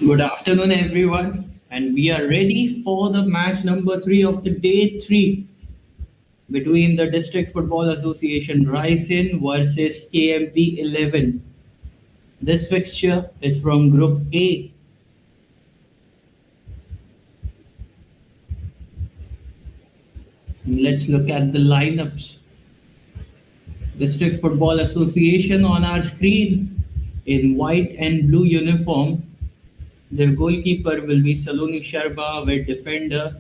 Good afternoon, everyone, and we are ready for the match number three of the day three between the District Football Association Raisen versus KMP 11. This fixture is from Group A. Let's look at the lineups. District Football Association on our screen in white and blue uniform. Their goalkeeper will be Saloni Sharma with defender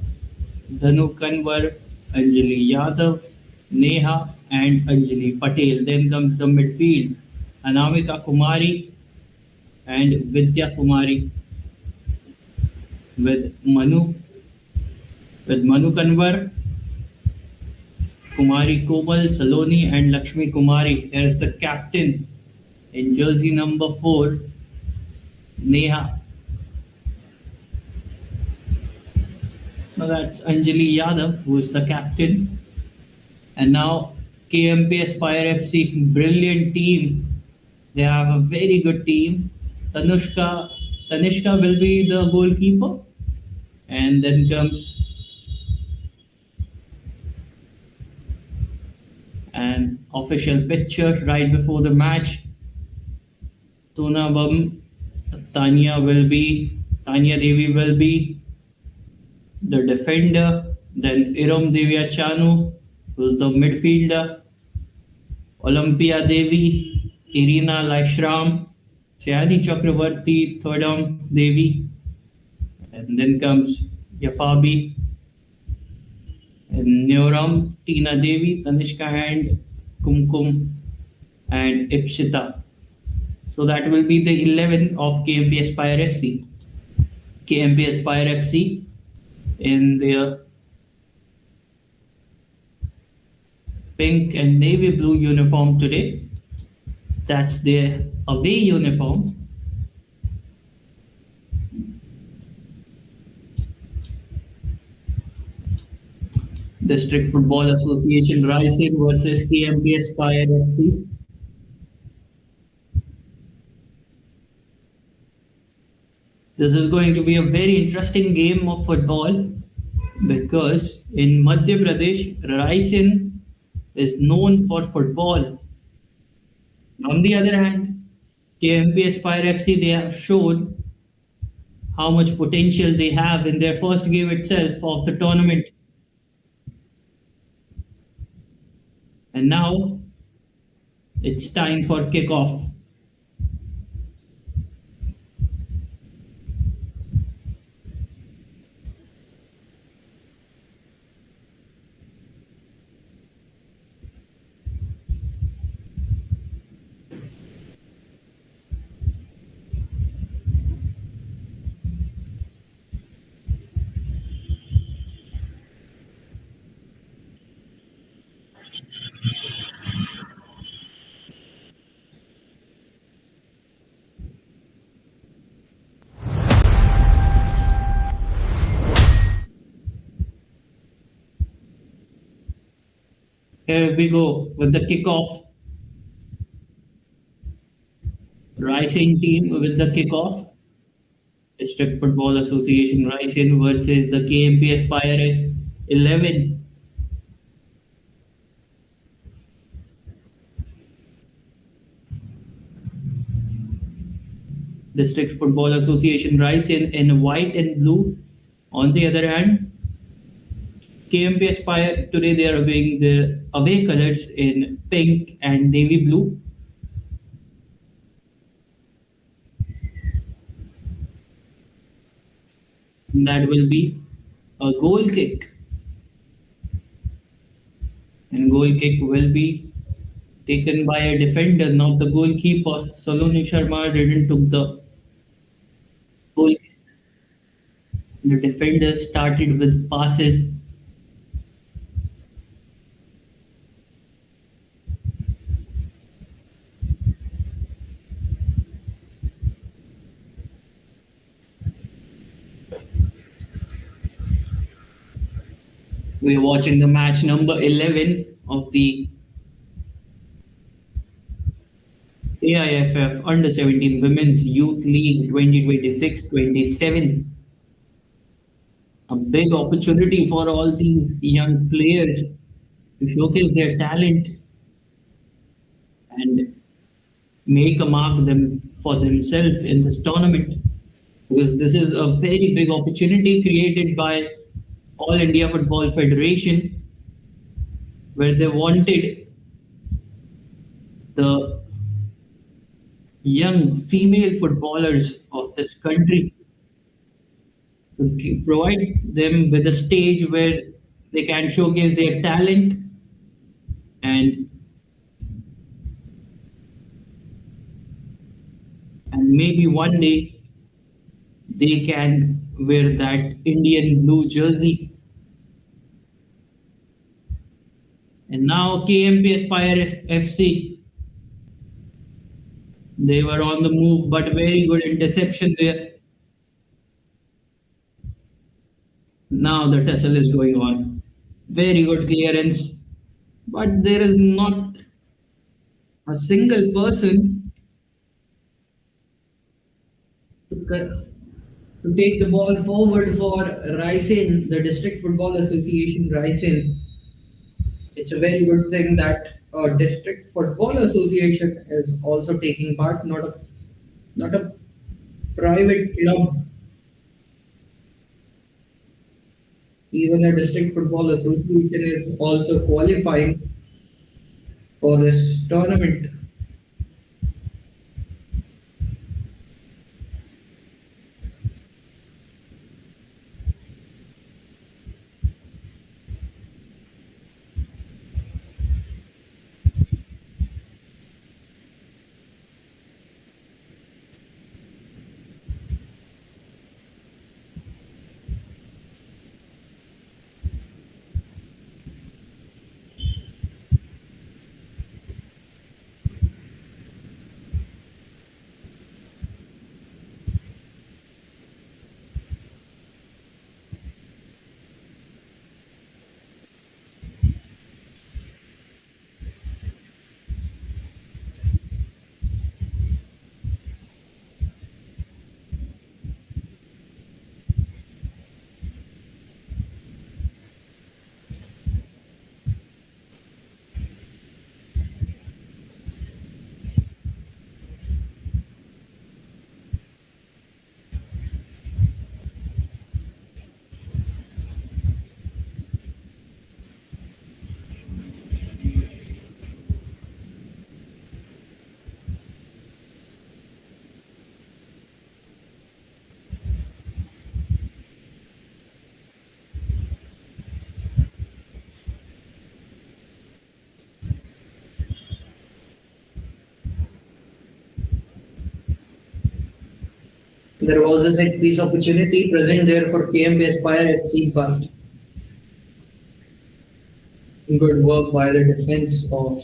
Dhanu Kanwar, Anjali Yadav, Neha, and Anjali Patel. Then comes the midfield, Anamika Kumari and Vidya Kumari with Manu Kanwar, Kumari Komal, Saloni, and Lakshmi Kumari. Here's the captain in jersey number 4, Neha. Now that's Anjali Yadav, who is the captain. And now KMP Aspire FC, brilliant team. They have a very good team. Tanishka will be the goalkeeper. And then comes an official picture right before the match. Tanya Devi will be the defender. Then Iram Devya Chanu, who's the midfielder. Olympia Devi, Irina Laishram, Chayani Chakravarti, Thodam Devi. And then comes Yafabi, and Neuram, Tina Devi, Tanishka, and Kumkum, and Ipshita. So that will be the 11 of KMP Aspire FC. KMP Aspire FC in their pink and navy blue uniform today. That's their away uniform. District Football Association Raisen versus KMP Aspire FC. This is going to be a very interesting game of football because in Madhya Pradesh, Raisen is known for football. On the other hand, KMP Aspire FC, they have shown how much potential they have in their first game itself of the tournament. And now it's time for kickoff. Here we go with the kickoff. Raisen team with the kickoff. District Football Association Raisen versus the KMP Aspire 11. District Football Association Raisen in white and blue. On the other hand, KMP Aspire today they are wearing the away colors in pink and navy blue. And that will be a goal kick. And goal kick will be taken by a defender, not the goalkeeper. Saloni Sharma didn't took the goal kick. The defender started with passes. We're watching the match number 11 of the AIFF Under 17 Women's Youth League 2026-27. A big opportunity for all these young players to showcase their talent and make a mark them for themselves in this tournament, because this is a very big opportunity created by All India Football Federation, where they wanted the young female footballers of this country to provide them with a stage where they can showcase their talent, and maybe one day they can wear that Indian blue jersey. And now KMP Aspire FC, they were on the move, but very good interception there. Now the tussle is going on. Very good clearance, but there is not a single person to, to take the ball forward for Raisen, the District Football Association Raisen. It's a very good thing that a District Football Association is also taking part, not a private club. Even a District Football Association is also qualifying for this tournament. There was a set piece opportunity present there for KMP Aspire FC, but good work by the defense of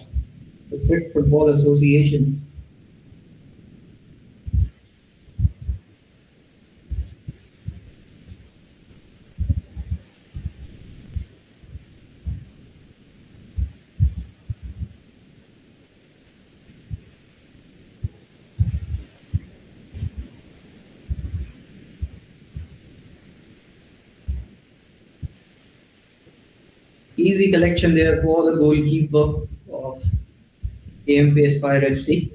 the District Football Association. Easy collection there for the goalkeeper of KMP Aspire FC.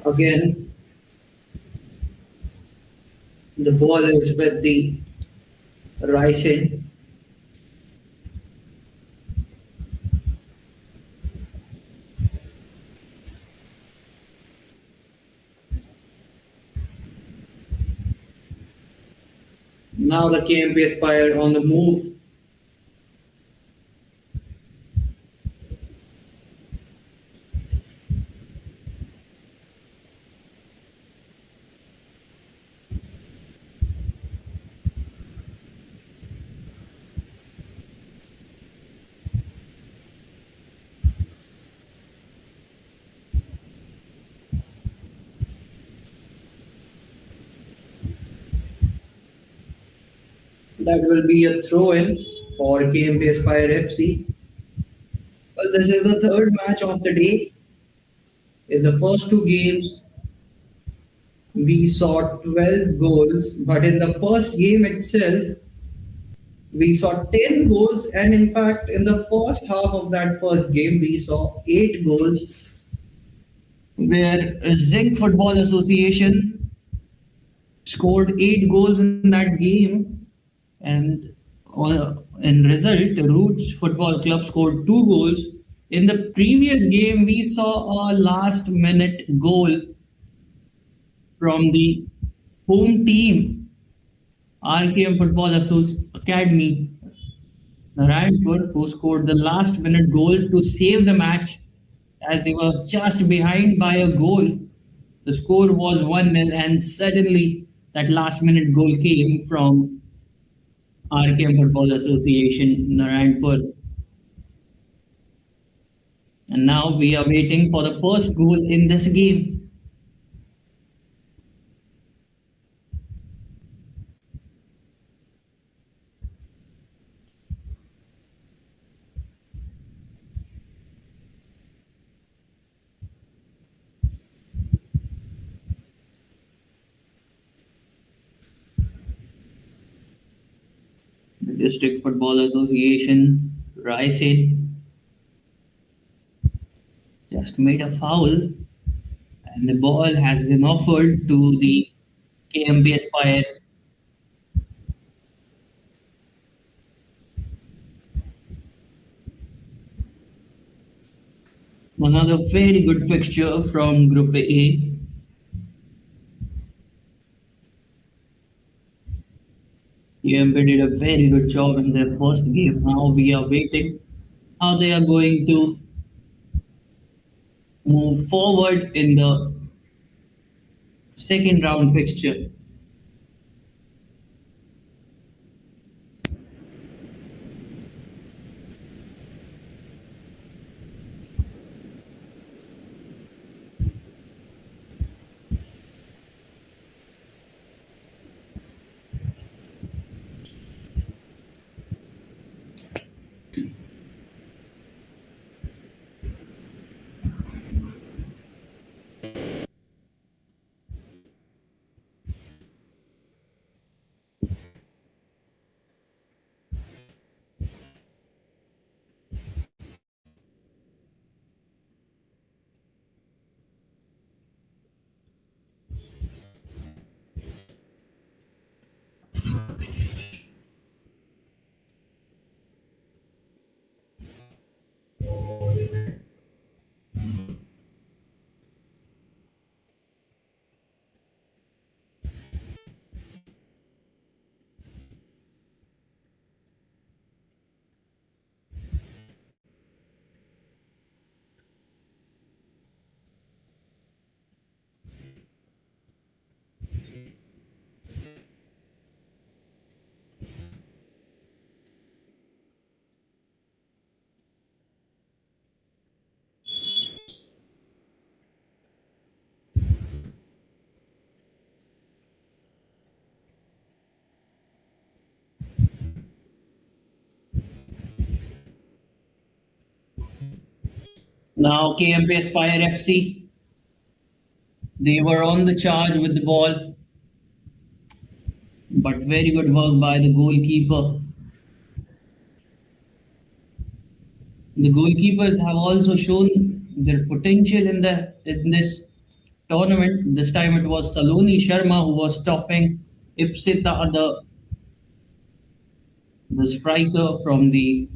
Again, the ball is with the Raisen. Now the KMP Aspire on the move. That will be a throw in for KMP Aspire FC. Well, this is the third match of the day. In the first two games, we saw 12 goals, but in the first game itself, we saw 10 goals, and in fact, in the first half of that first game, we saw 8 goals, where Zinc Football Association scored 8 goals in that game, and in result, Roots Football Club scored 2 goals. In the previous game, we saw a last minute goal from the home team, RKM Football Academy, Narainpur, who scored the last minute goal to save the match as they were just behind by a goal. The score was 1-0, and suddenly that last minute goal came from RKM Football Association Narainpur. And now we are waiting for the first goal in this game. The District Football Association, Raisen, just made a foul, and the ball has been offered to the KMP Aspire. Another very good fixture from Group A. KMP did a very good job in their first game. Now we are waiting how they are going to move forward in the second round fixture. Now KMP Aspire FC, they were on the charge with the ball, but very good work by the goalkeeper. The goalkeepers have also shown their potential in this tournament. This time it was Saloni Sharma who was stopping Ipsita, the striker from the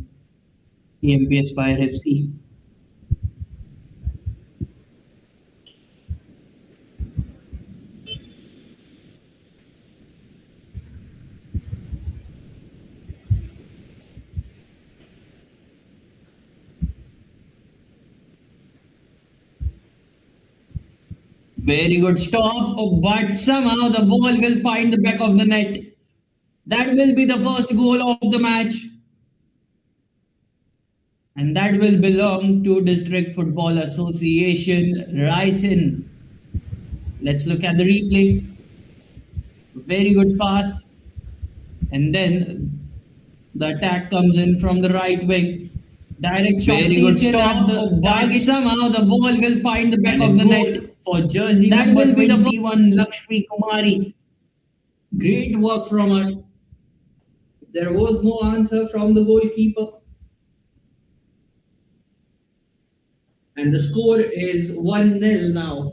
KMP Aspire FC. Very good stop, but somehow the ball will find the back of the net. That will be the first goal of the match. And that will belong to District Football Association Raisen. Let's look at the replay. Very good pass. And then the attack comes in from the right wing. Direct shot. Very good stop, but somehow the ball will find the back of the net for jersey that will be the 21 Lakshmi Kumari. Great work from her. There was no answer from the goalkeeper. And the score is 1-0 now.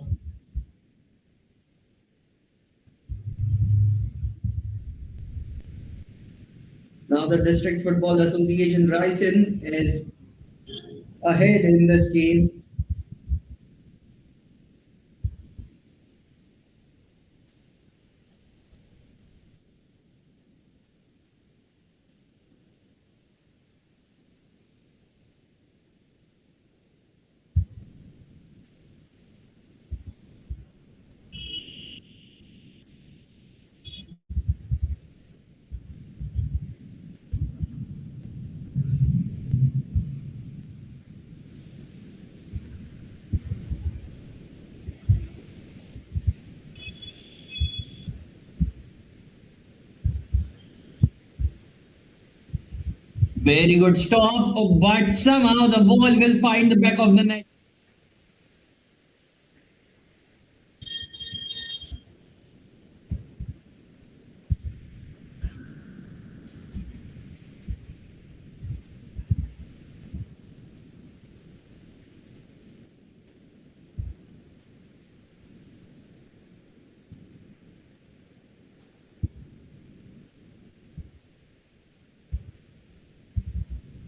Now the District Football Association Raisen is ahead in this game. Very good stop, but somehow the ball will find the back of the net.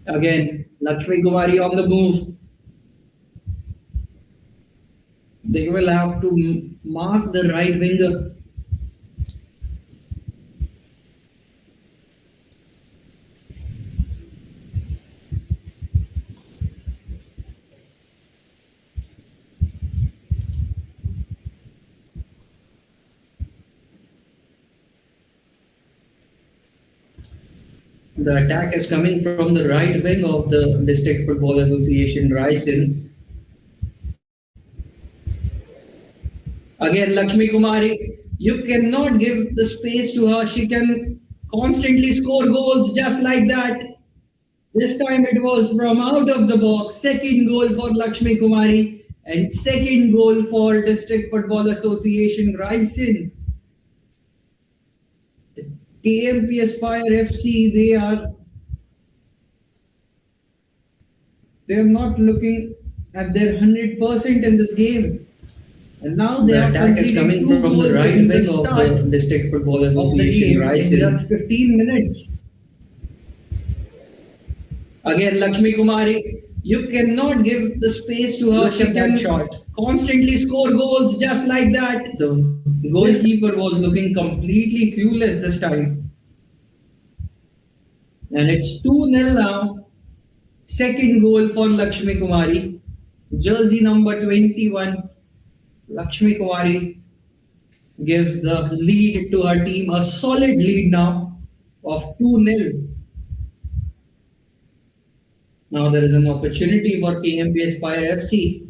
Again, Lakshmi Kumari on the move. They will have to mark the right winger. The attack is coming from the right wing of the District Football Association Raisen. Again, Lakshmi Kumari, you cannot give the space to her. She can constantly score goals just like that. This time it was from out of the box. Second goal for Lakshmi Kumari and second goal for District Football Association Raisen. KMP Aspire FC, they're not looking at their 100% in this game. And now the attack is coming from the right wing of the District Football Association Raisen in just 15 minutes. Again, Lakshmi Kumari, you cannot give the space to her. She can constantly score goals just like that. The goalkeeper was looking completely clueless this time. And it's 2-0 now. Second goal for Lakshmi Kumari. Jersey number 21. Lakshmi Kumari gives the lead to her team, a solid lead now of 2-0. Now there is an opportunity for KMP Aspire FC.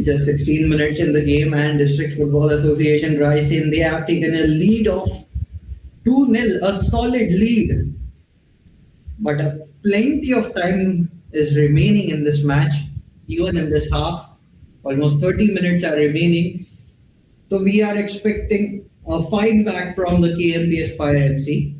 Just 16 minutes in the game, and District Football Association Raisen, they have taken a lead of 2-0, a solid lead. But plenty of time is remaining in this match, even in this half. Almost 30 minutes are remaining. So we are expecting a fight back from the KMP Aspire FC.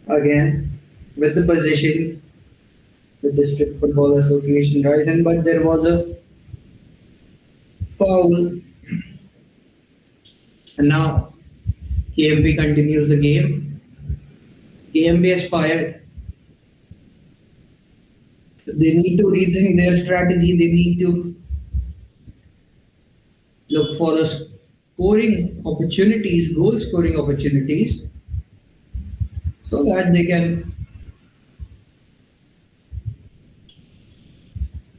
Again, with the position, the District Football Association Raisen, but there was a foul. And now KMP continues the game. KMP Aspire, they need to rethink their strategy. They need to look for the scoring opportunities, goal scoring opportunities, so that they can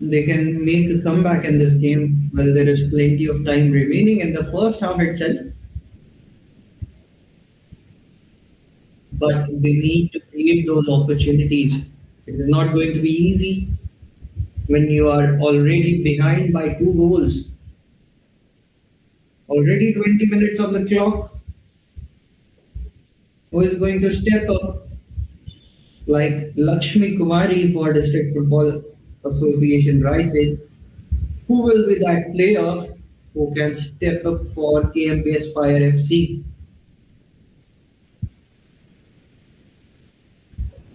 make a comeback in this game. Well, there is plenty of time remaining in the first half itself, but they need to create those opportunities. It is not going to be easy when you are already behind by 2 goals. Already 20 minutes on the clock. Who is going to step up like Lakshmi Kumari for District Football Association Raisen? Who will be that player who can step up for KMP Aspire FC?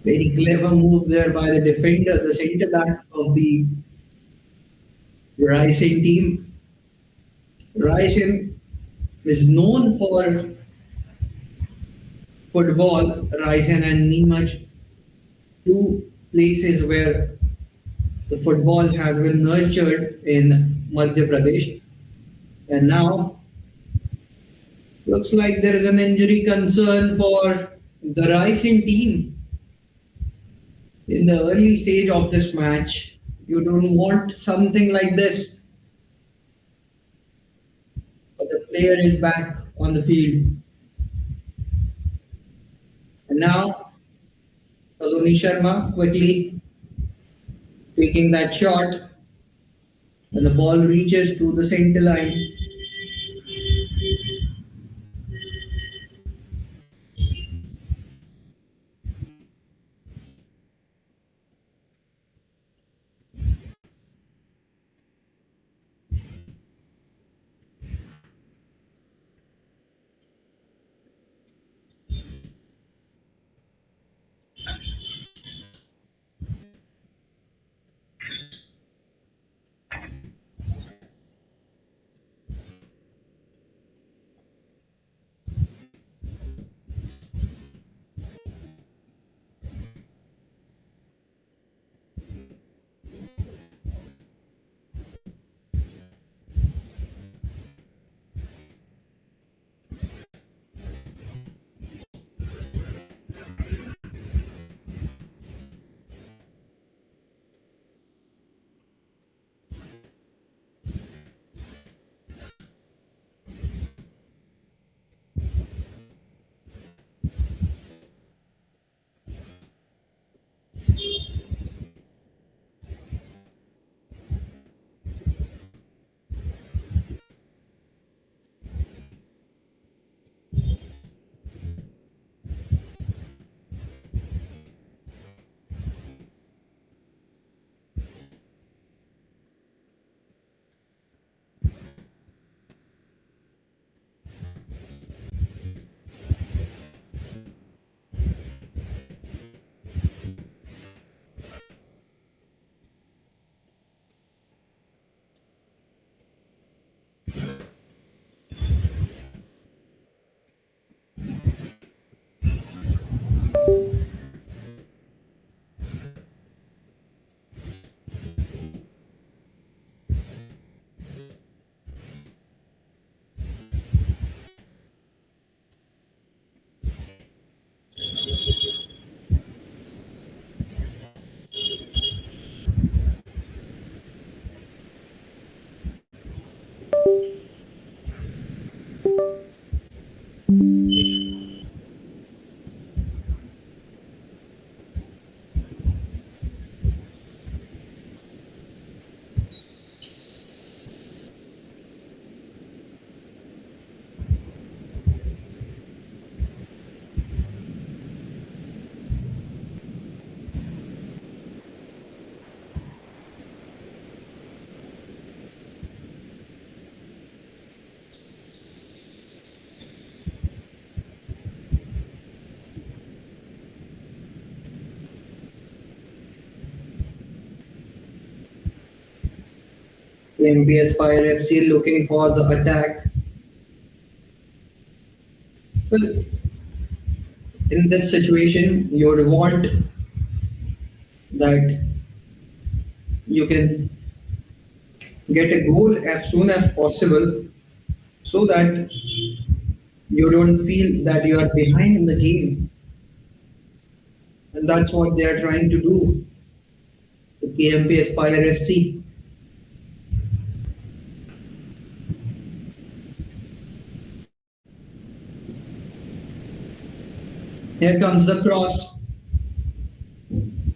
Very clever move there by the defender, the centre back of the Raisen team. Raisen is known for football. Raisen and Neemaj, two places where the football has been nurtured in Madhya Pradesh. And now looks like there is an injury concern for the Raisen team in the early stage of this match. You don't want something like this, but the player is back on the field. And now Saloni Sharma quickly taking that shot, and the ball reaches to the center line. KMP Aspire FC looking for the attack. Well, in this situation, you would want that you can get a goal as soon as possible so that you don't feel that you are behind in the game. And that's what they are trying to do. The KMP Aspire FC. Here comes the cross.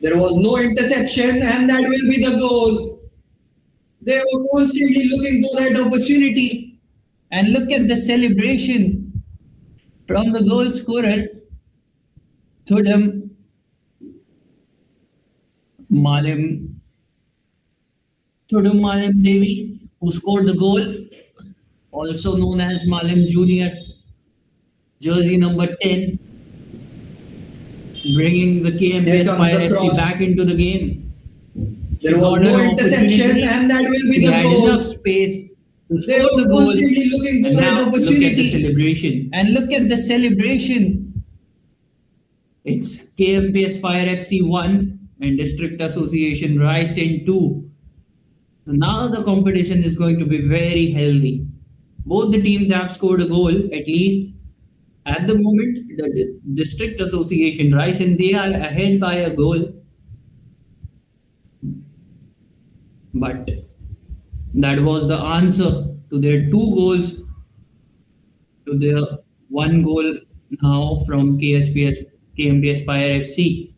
There was no interception, and that will be the goal. They were constantly looking for that opportunity. And look at the celebration from the goal scorer, Thudam Malim, Thudam Malim Devi, who scored the goal, also known as Malim Junior, jersey number 10, bringing the KMP Here comes Aspire the FC cross. back into the game. There was Got no an interception, opportunity. and that will be He the had goal. enough space to They score were the goal. constantly looking for And that now look at the opportunity. celebration. And look at the celebration. It's KMP Aspire FC 1 and District Association Raisen 2. So now the competition is going to be very healthy. Both the teams have scored a goal, at least at the moment. The District Association Raisen, they are ahead by a goal. But that was the answer to their two goals, to their one goal now from KMP Aspire FC.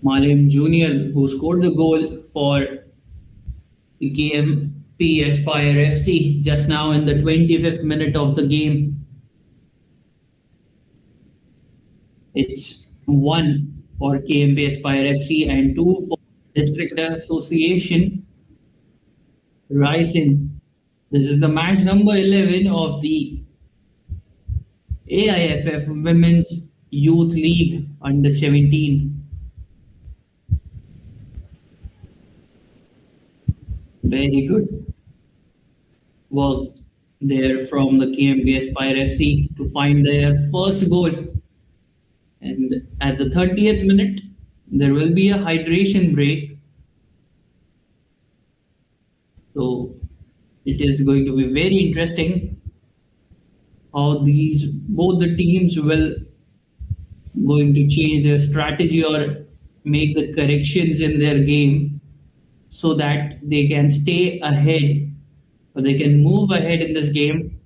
Malim Junior, who scored the goal for the KMP Aspire FC just now in the 25th minute of the game. It's 1 for KMP Aspire FC and 2 for District Association Raisen. This is the match number 11 of the AIFF Women's Youth League under 17. Very good work there from the KMP Aspire FC to find their first goal. And at the 30th minute, there will be a hydration break. So it is going to be very interesting how both the teams will going to change their strategy or make the corrections in their game so that they can stay ahead or they can move ahead in this game.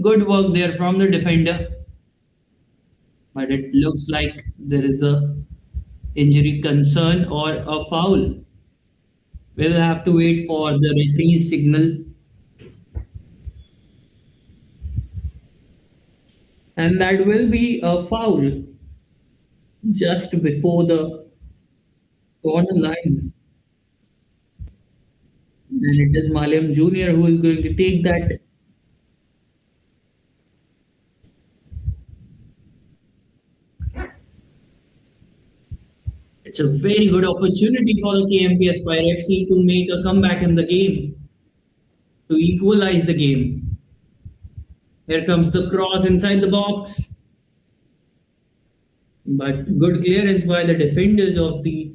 Good work there from the defender. But it looks like there is a injury concern or a foul. We'll have to wait for the referee's signal. And that will be a foul just before the corner line. And it is Malim Junior who is going to take that. It's a very good opportunity for the KMP Aspire FC to make a comeback in the game, to equalize the game. Here comes the cross inside the box. But good clearance by the defenders of the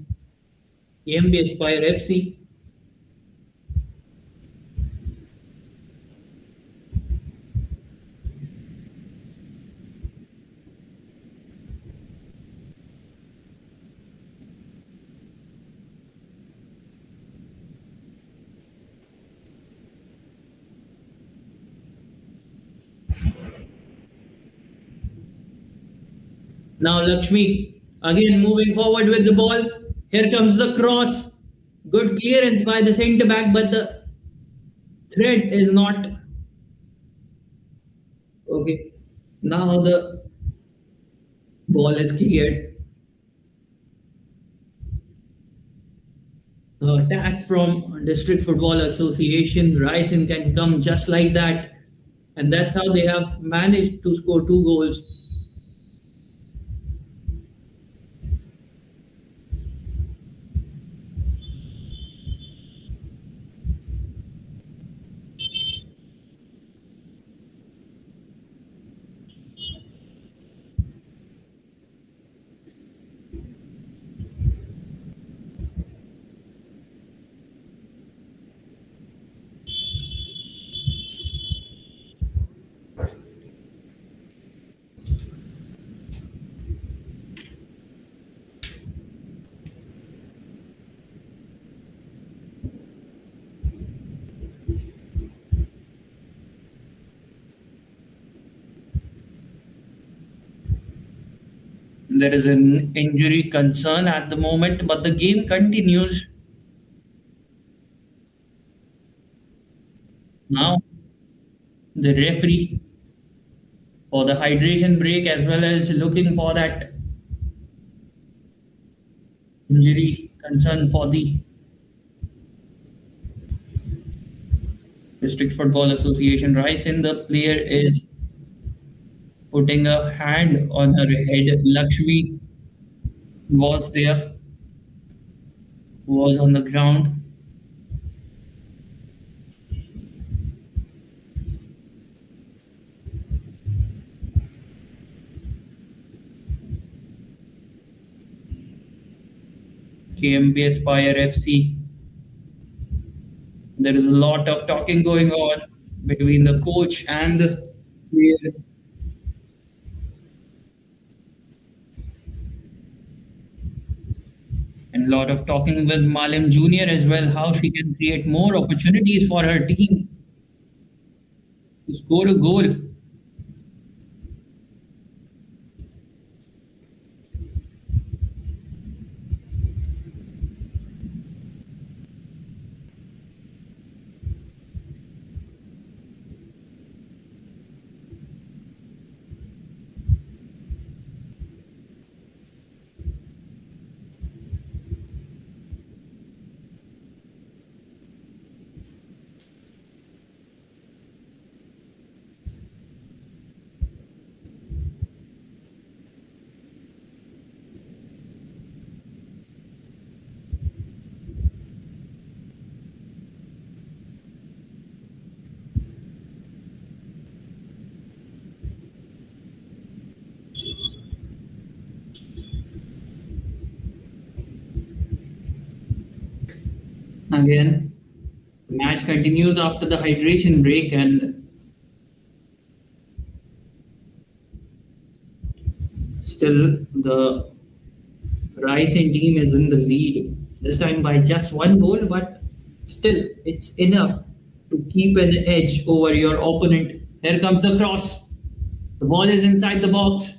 KMP Aspire FC. Now Lakshmi again moving forward with the ball. Here comes the cross. Good clearance by the centre back, but the thread is not okay. Now the ball is cleared. The attack from District Football Association Raisen can come just like that, and that's how they have managed to score 2 goals. There is an injury concern at the moment, but the game continues. Now, the referee for the hydration break as well as looking for that injury concern for the District Football Association. Raisen, the player is putting a hand on her head. Lakshmi was there, was on the ground. KMP Aspire FC. There is a lot of talking going on between the coach and the players. And a lot of talking with Malim Jr. as well, how she can create more opportunities for her team to score a goal. Again, the match continues after the hydration break, and still the Raisen team is in the lead. This time by just 1 goal, but still it's enough to keep an edge over your opponent. Here comes the cross. The ball is inside the box.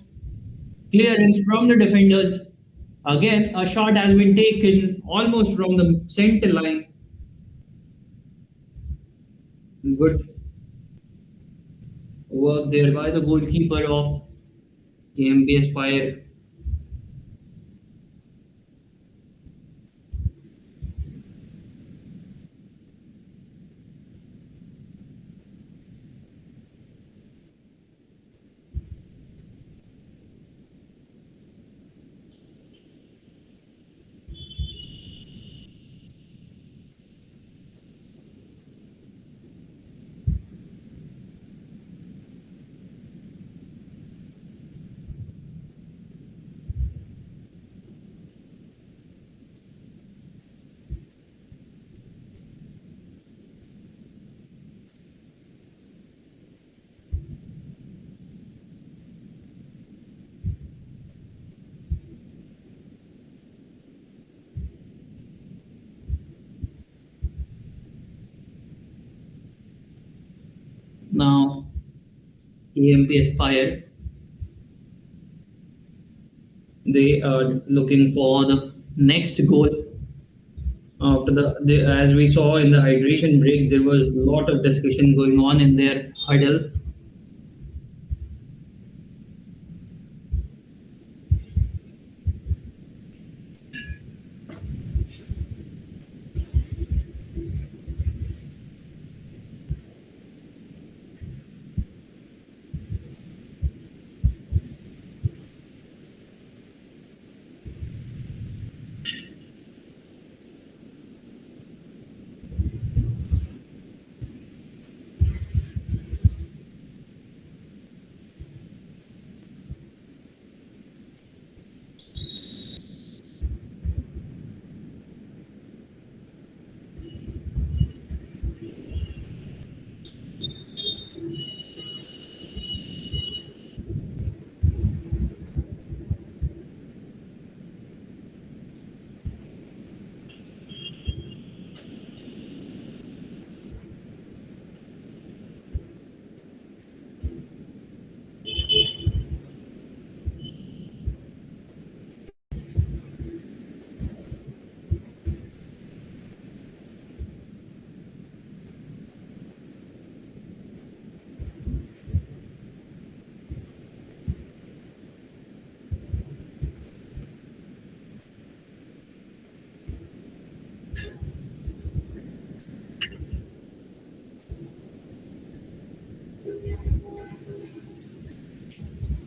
Clearance from the defenders. Again, a shot has been taken almost from the center line. Good work there by the goalkeeper of KMP Aspire. Now, KMP Aspire They are looking for the next goal. After as we saw in the hydration break, there was a lot of discussion going on in their huddle.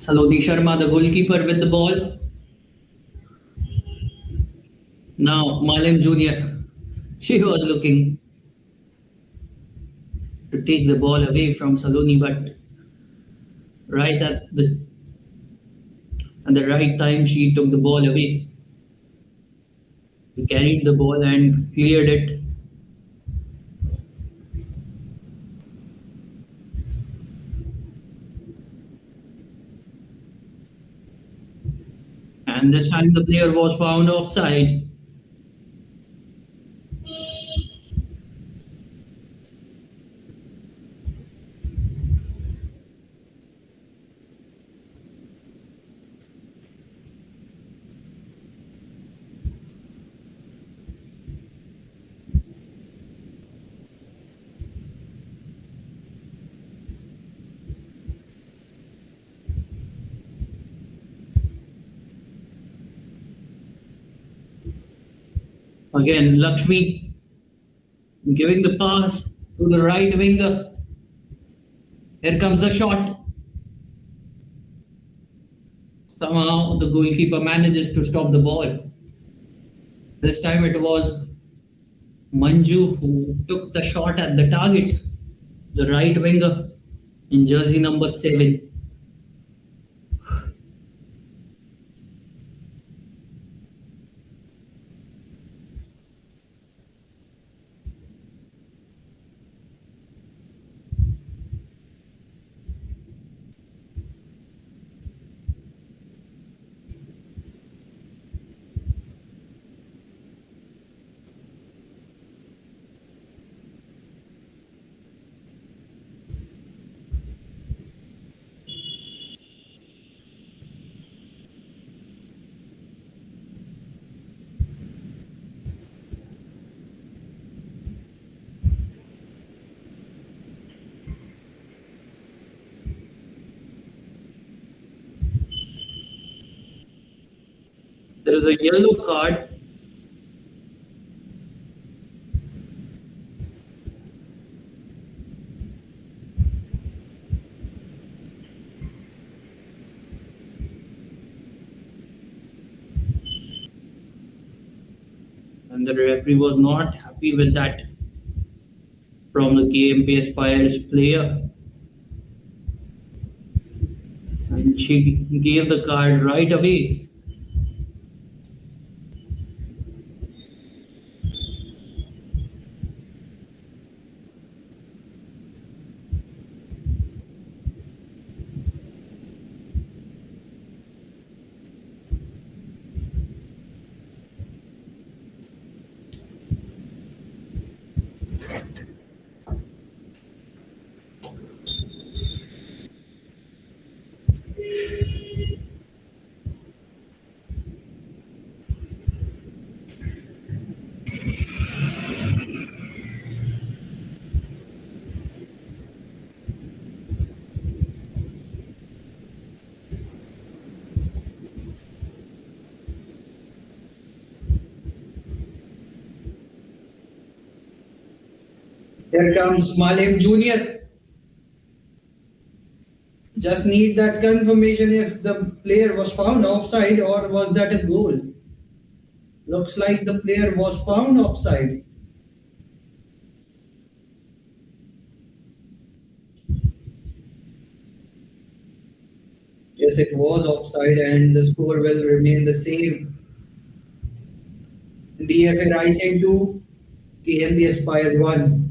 Saloni Sharma, the goalkeeper, with the ball. Now Malim Jr. She was looking to take the ball away from Saloni, but right at the right time she took the ball away. He carried the ball and cleared it. And this time the player was found offside. Again, Lakshmi giving the pass to the right winger. Here comes the shot. Somehow the goalkeeper manages to stop the ball. This time it was Manju who took the shot at the target, the right winger in jersey number 7. There is a yellow card. And the referee was not happy with that from the KMP Aspires player. And she gave the card right away. Here comes Malim Jr. Just need that confirmation if the player was found offside or was that a goal. Looks like the player was found offside. Yes, it was offside and the score will remain the same. DFA Raisen 2, KMP Aspire 1.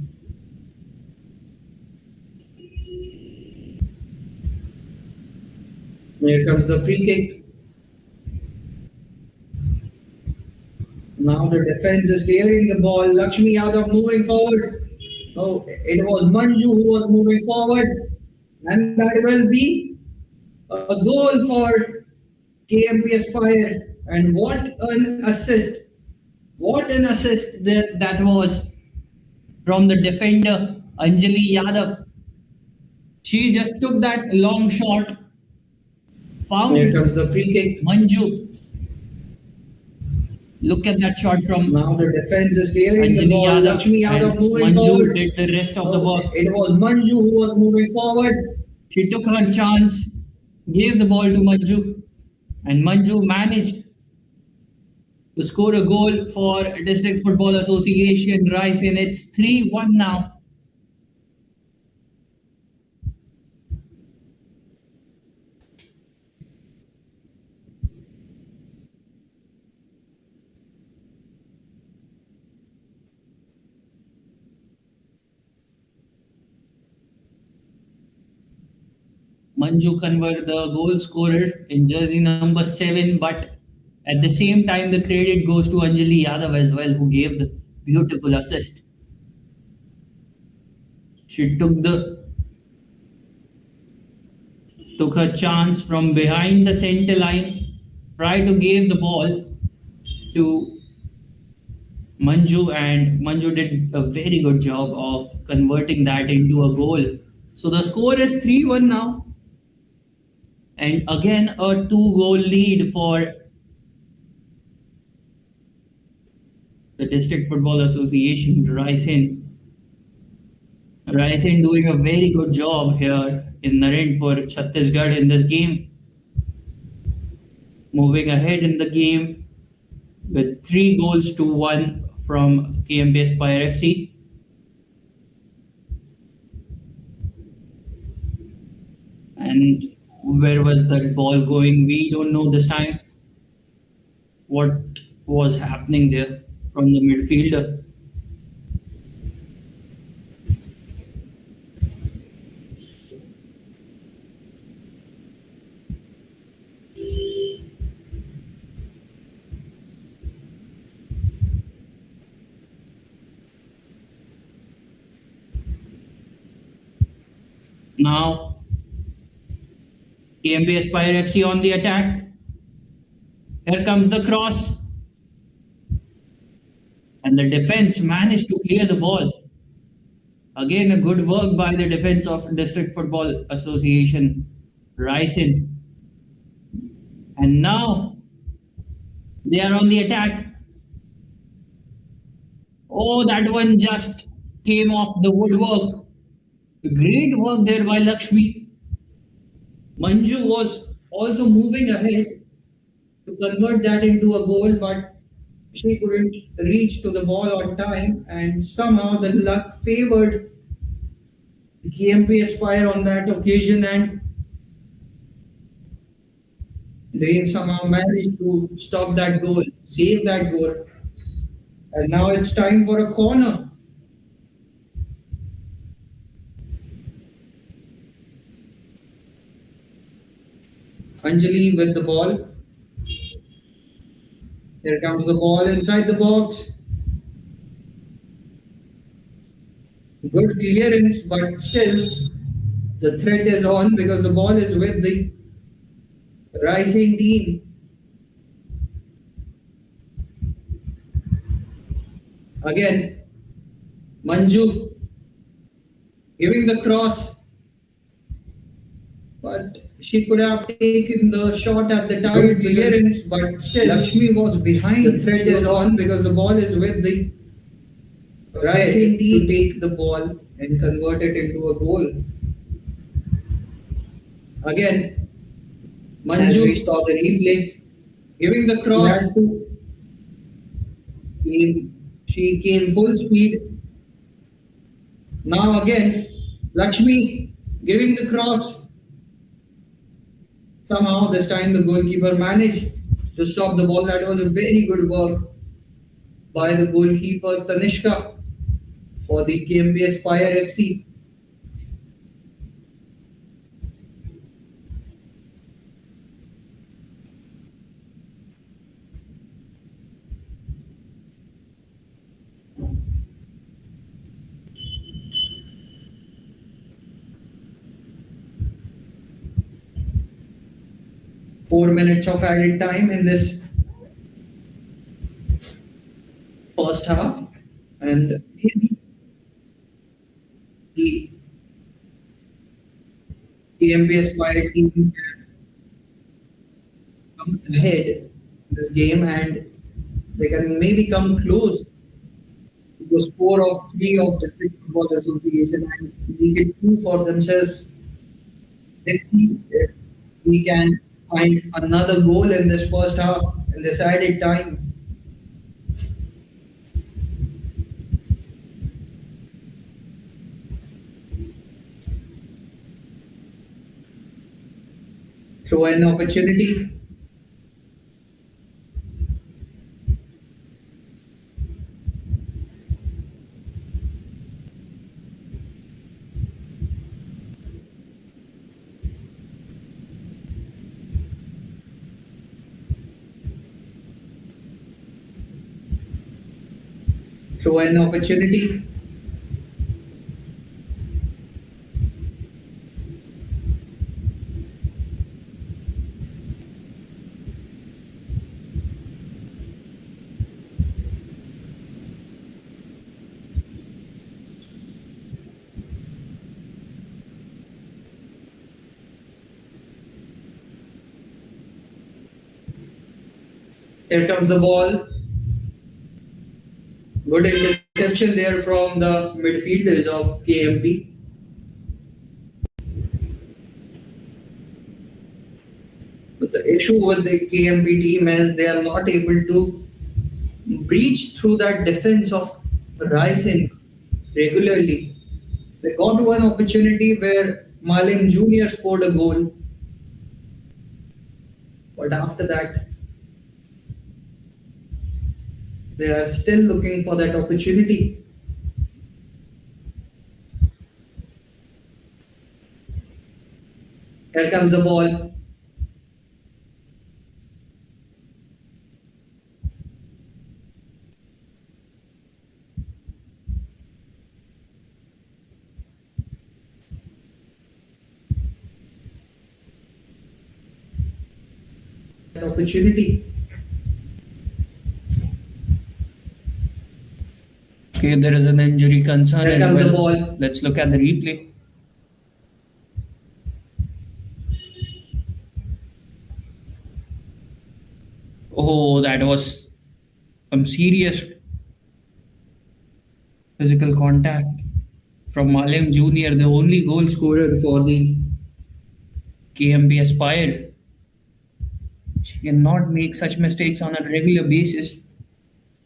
Here comes the free kick. Now the defense is clearing the ball. Lakshmi Yadav moving forward. Oh, it was Manju who was moving forward. And that will be a goal for KMP Aspire. And what an assist! What an assist that was from the defender Anjali Yadav. She just took that long shot, found Here comes the free kick. Manju. Look at that shot from Now the defense is clearing the Anjali ball. Yadav. Lakshmi Yadav And moving Manju forward. did the rest of the work. It was Manju who was moving forward. She took her chance, gave the ball to Manju, and Manju managed to score a goal for District Football Association Raisen. It's 3-1 now. Manju convert the goal scorer in jersey number 7, but at the same time the credit goes to Anjali Yadav as well, who gave the beautiful assist. She took her chance from behind the center line, tried to give the ball to Manju, and Manju did a very good job of converting that into a goal. So the score is 3-1 now. And again, a 2-goal lead for the District Football Association Raisen. Raisen doing a very good job here in Narainpur, Chhattisgarh in this game. Moving ahead in the game with 3-1 from KMP Aspire FC. And where was that ball going? We don't know this time what was happening there from the midfielder. Now KMP Aspire FC on the attack. Here comes the cross. And the defense managed to clear the ball. Again, a good work by the defense of District Football Association Raisen. And now they are on the attack. Oh, that one just came off the woodwork. Great work there by Lakshmi. Manju was also moving ahead to convert that into a goal, but she couldn't reach to the ball on time, and somehow the luck favored KMP Aspire on that occasion, and they somehow managed to stop that goal, save that goal. And now it's time for a corner. Anjali with the ball. Here comes the ball inside the box. Good clearance, but still the threat is on because the ball is with the rising team. Again, Manju giving the cross, but she could have taken the shot at the target clearance, but still Lakshmi was behind. The threat is on because the ball is with the Raisen to take the ball and convert it into a goal. Again, Manju, we saw the replay, giving the cross to she came full speed. Now again, Lakshmi giving the cross. Somehow this time the goalkeeper managed to stop the ball. That was a very good work by the goalkeeper Tanishka for the KMP Aspire FC. 4 minutes of added time in this first half, and maybe the KMP Aspire team can come ahead in this game and they can maybe come close to the score of 3 of District Football Association and make it 2 for themselves. Let's see if we can find another goal in this first half in this added time. Throw an opportunity. Throw an opportunity. Here comes the ball. Good interception there from the midfielders of KMP. But the issue with the KMP team is they are not able to breach through that defense of Raisen regularly. They got one opportunity where Malim Jr. scored a goal. But after that, they are still looking for that opportunity. Here comes the ball. That opportunity. Okay, there is an injury concern Here as comes the well. ball. Let's look at the replay. Oh, that was some serious physical contact from Malim Jr., the only goal scorer for the KMP Aspire. She cannot make such mistakes on a regular basis,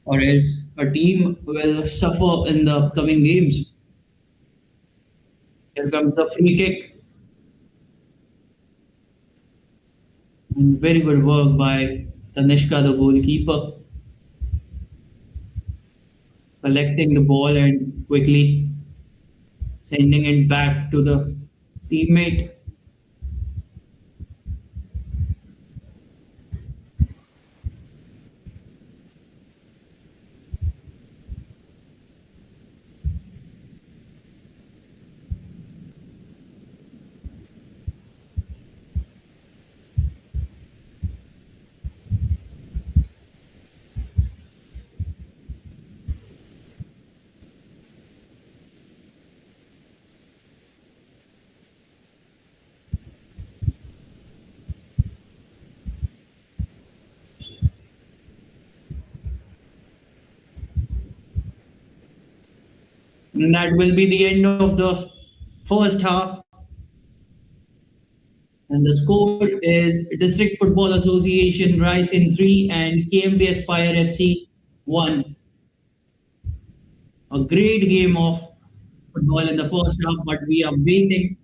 or else her team will suffer in the upcoming games. Here comes the free kick. And very good work by Tanishka, the goalkeeper, collecting the ball and quickly sending it back to the teammate. And that will be the end of the first half. And the score is District Football Association Raisen 3 and KMP Aspire FC 1. A great game of football in the first half, but we are waiting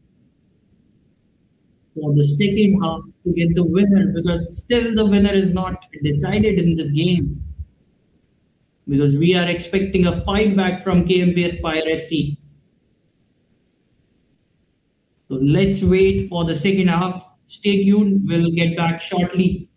for the second half to get the winner because still the winner is not decided in this game because we are expecting a fight back from KMP Aspire FC. So let's wait for the second half. Stay tuned. We'll get back shortly.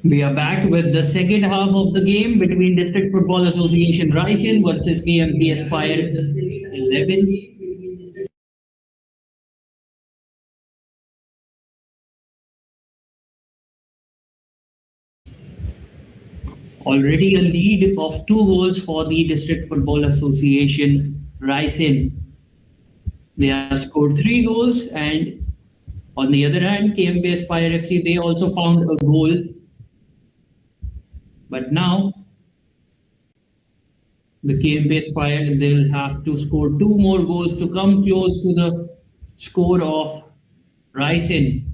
We are back with the second half of the game between District Football Association Raisen versus KMP Aspire 11. Already a lead of 2 goals for the District Football Association Raisen. They have scored 3 goals, and on the other hand, KMP Aspire FC, they also found a goal. But now the KMP Aspire, they will have to score 2 more goals to come close to the score of Raisen.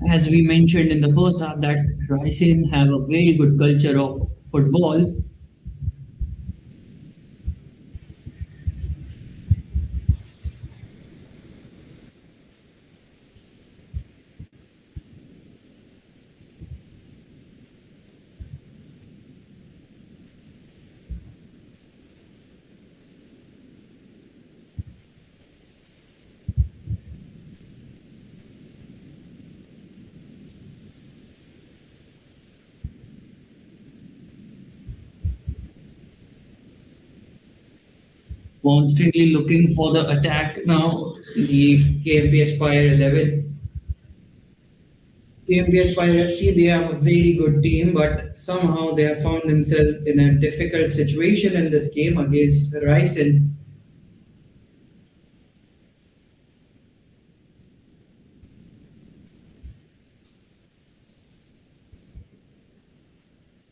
As we mentioned in the first half, that Raisen have a very good culture of football. Constantly looking for the attack now, the KMP Aspire 11. KMP Aspire FC, they have a very good team, but somehow they have found themselves in a difficult situation in this game against Raisen.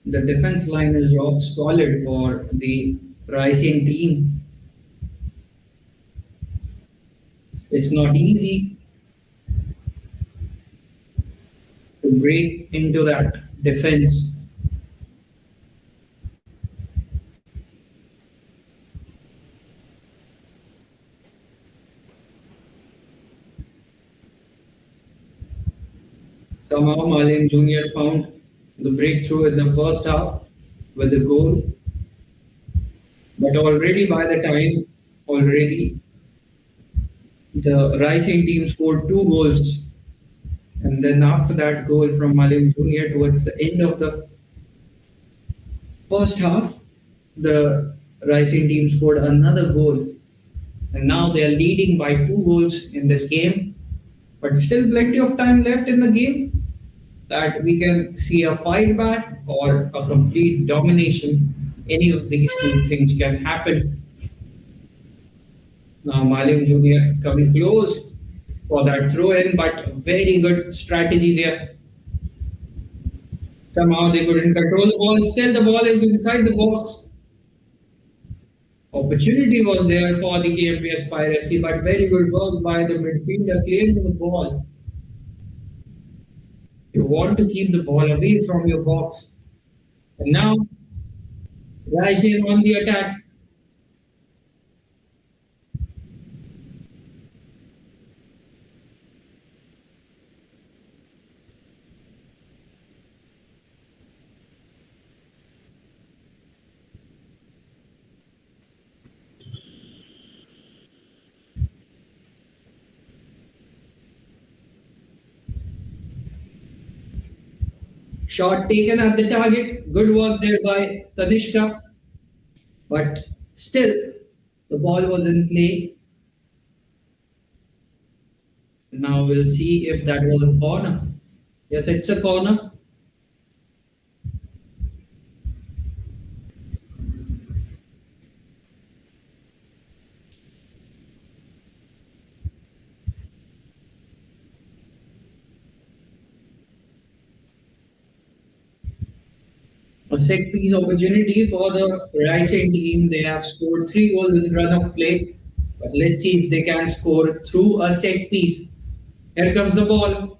The defense line is rock solid for the Raisen team. It's not easy to break into that defense. Somehow Malim Jr. found the breakthrough in the first half with the goal. But already by the time, already the Rising team scored 2 goals. And then after that goal from Malim Jr. towards the end of the first half, the Rising team scored another goal. And now they are leading by 2 goals in this game. But still plenty of time left in the game that we can see a fight back or a complete domination. Any of these two things can happen. Now Malim Jr. coming close for that throw in, but very good strategy there. Somehow they couldn't control the ball. Still, the ball is inside the box. Opportunity was there for the KMP Aspire FC, but very good work by the midfielder clearing the ball. You want to keep the ball away from your box. And now, Raisen on the attack. Shot taken at the target. Good work there by Tanishka. But still, the ball was in play. Now we'll see if that was a corner. Yes, it's a corner. A set piece opportunity for the Raisen team. They have scored 3 goals with run of play. But let's see if they can score through a set piece. Here comes the ball.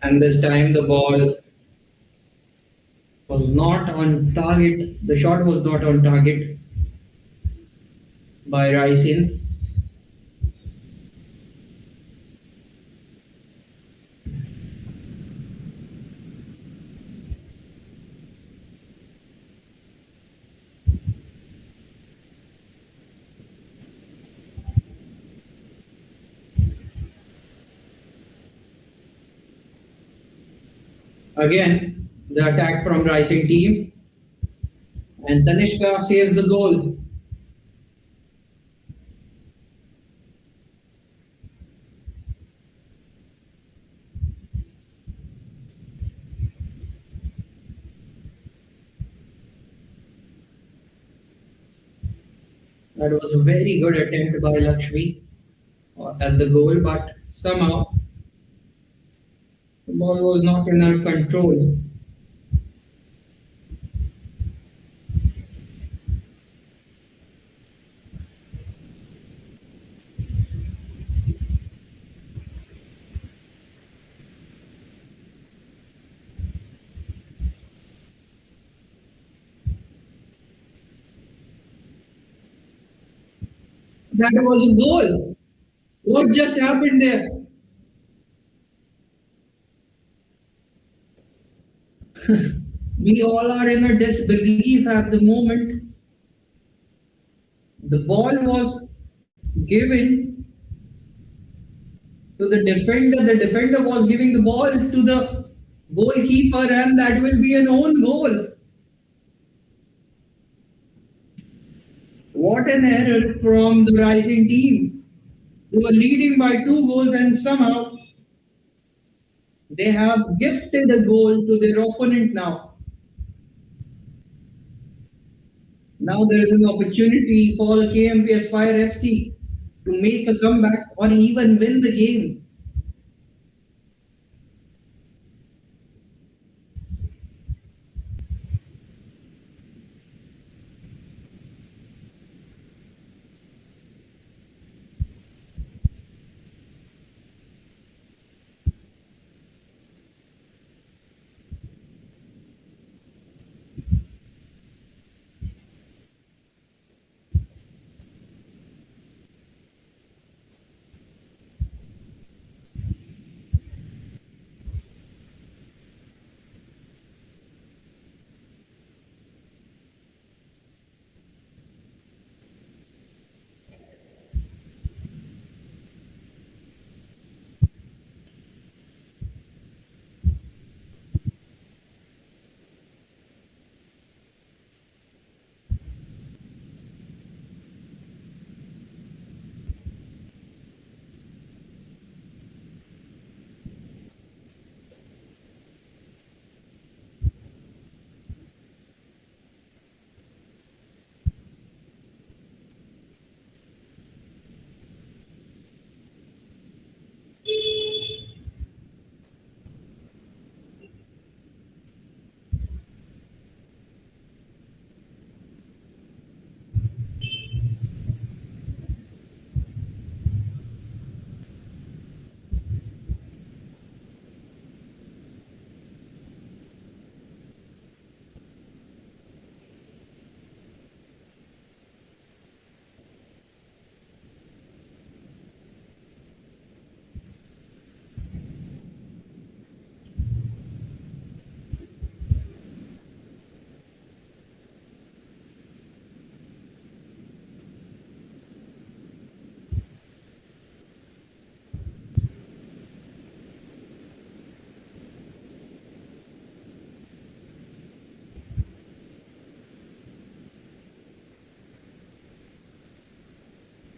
And this time the ball was not on target. The shot was not on target by Raisen. Again, the attack from Rising team, and Tanishka saves the goal. That was a very good attempt by Lakshmi at the goal, but somehow the ball was not in her control. That was a goal. What just happened there? We all are in a disbelief at the moment. The ball was given to the defender. The defender was giving the ball to the goalkeeper, and that will be an own goal. What an error from the Rising team. They were leading by 2 goals, and somehow they have gifted a goal to their opponent now. Now there is an opportunity for the KMP Aspire FC to make a comeback or even win the game.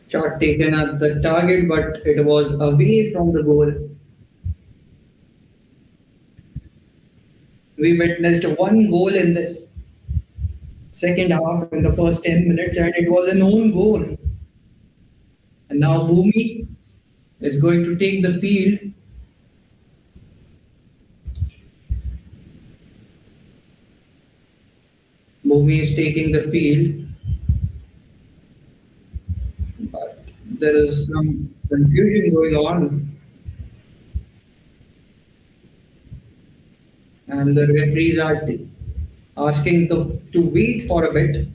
Shot taken at the target, but it was away from the goal. We witnessed 1 goal in this second half in the first 10 minutes, and it was an own goal. And now Bhumi is going to take the field. Bhumi is taking the field. But there is some confusion going on. and the referees are asking to wait for a bit.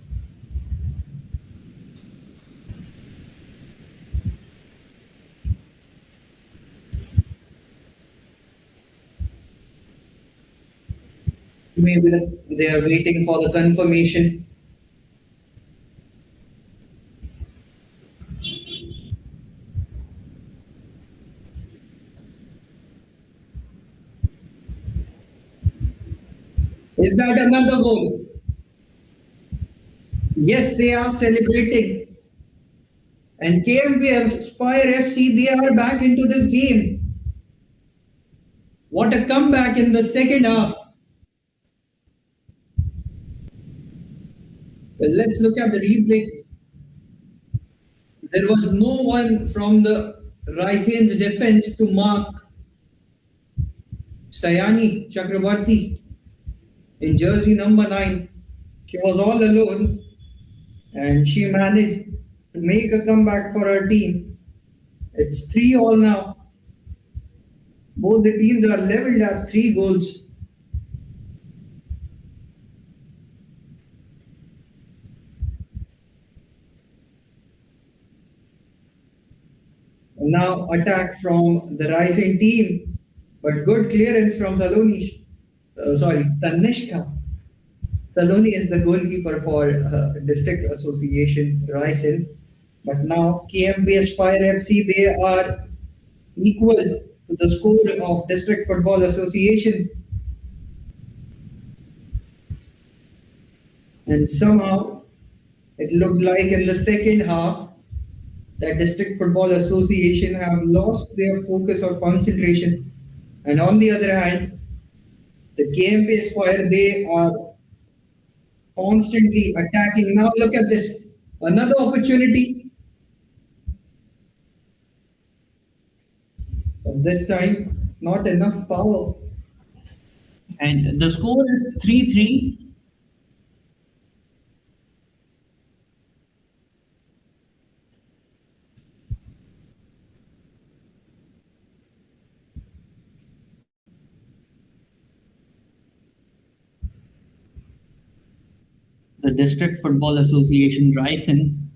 Maybe they are waiting for the confirmation. Is that another goal? Yes, they are celebrating. And KMP Aspire FC, they are back into this game. What a comeback in the second half. Well, let's look at the replay. There was no one from the Raisen's defense to mark Sayani Chakravarti in jersey number 9. She was all alone and she managed to make a comeback for her team. It's 3-all now. Both the teams are leveled at 3 goals. Now attack from the Rising team, but good clearance from Saloni. Tanishka. Saloni is the goalkeeper for District Association Raisen. But now KMP Aspire FC, they are equal to the score of District Football Association. And somehow it looked like in the second half that District Football Association have lost their focus or concentration. And on the other hand, the KMP Aspire, they are constantly attacking. Now look at this. Another opportunity. But this time, not enough power. And the score is 3-3. The District Football Association Raisen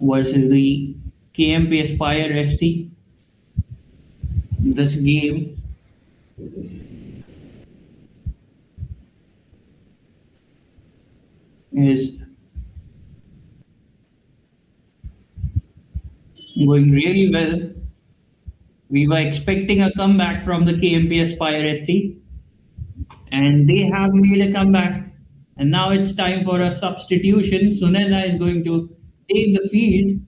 versus the KMP Aspire FC. This game is going really well. We were expecting a comeback from the KMP Aspire FC, and they have made a comeback. And now it's time for a substitution. Sunena is going to take the field.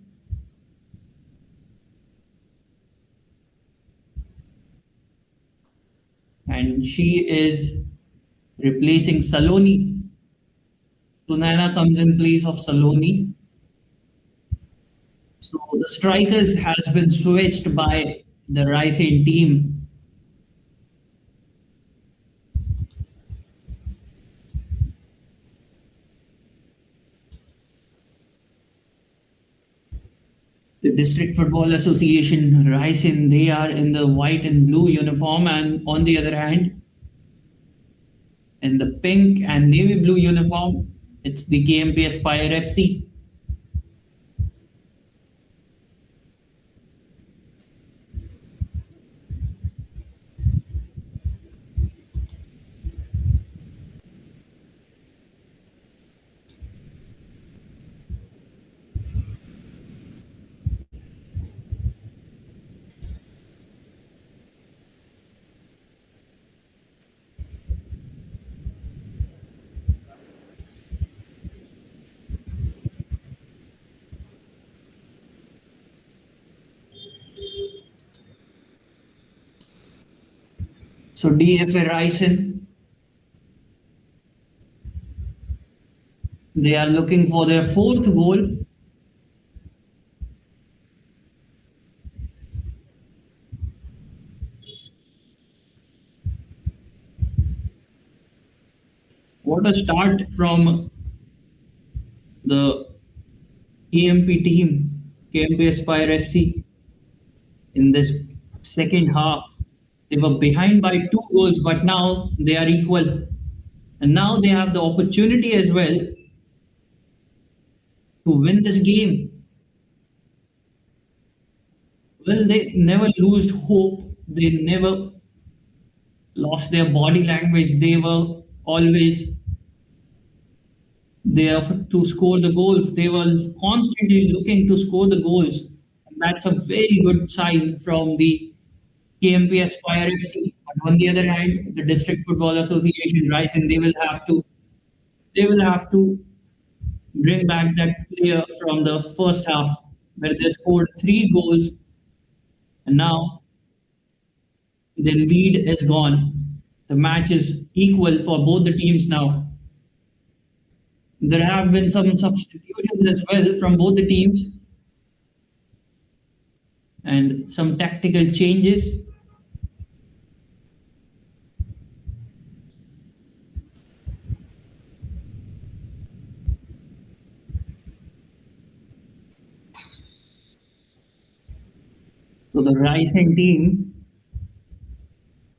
And she is replacing Saloni. Sunena comes in place of Saloni. So the strikers has been switched by the Raisen team. The District Football Association Raisen, they are in the white and blue uniform, and on the other hand, in the pink and navy blue uniform, it's the KMP Aspire FC. So DFA Raisen, they are looking for their 4th goal. What a start from the KMP team, KMP Aspire FC, in this second half. They were behind by 2 goals, but now they are equal. And now they have the opportunity as well to win this game. Well, they never lost hope. They never lost their body language. They were always there to score the goals. They were constantly looking to score the goals. And that's a very good sign from the KMP Aspire FC. But on the other hand, the District Football Association Raisen, they will have to bring back that flair from the first half where they scored 3 goals and now the lead is gone. The match is equal for both the teams now. There have been some substitutions as well from both the teams and some tactical changes. So the Raisen team,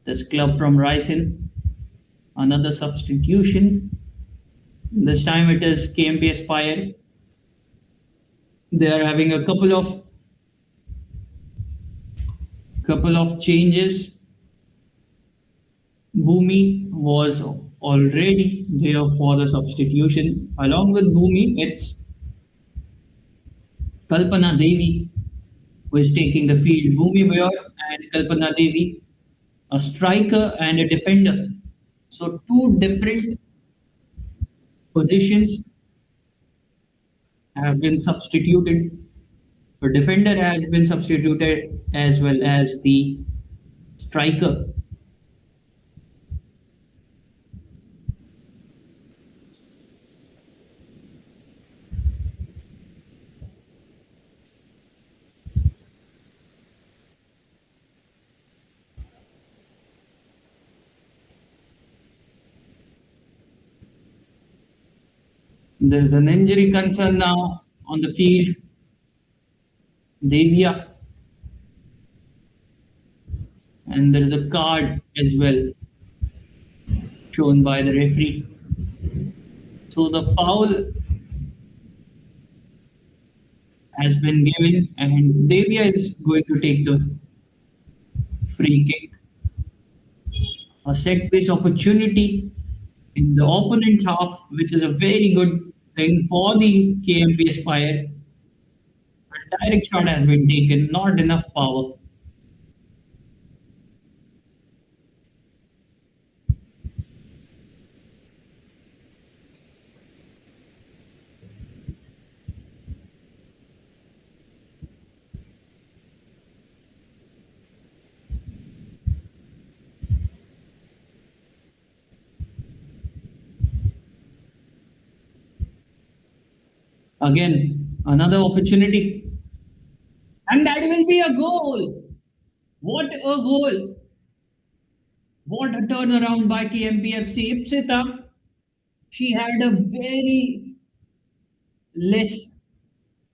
this club from Raisen, another substitution. This time it is KMP Aspire. They are having a couple of changes. Bhumi was already there for the substitution. Along with Bhumi, it's Kalpana Devi who is taking the field. Bhumi Bayor and Kalpana Devi, a striker and a defender. So two different positions have been substituted. The defender has been substituted as well as the striker. There is an injury concern now on the field. Devia. And there is a card as well shown by the referee. So the foul has been given and Devia is going to take the free kick. A set piece opportunity in the opponent's half, which is a very good thing for the KMP Aspire. A direct shot has been taken, not enough power. Again, another opportunity. And that will be a goal. What a goal. What a turnaround by KMPFC. Ipsita, she had a very less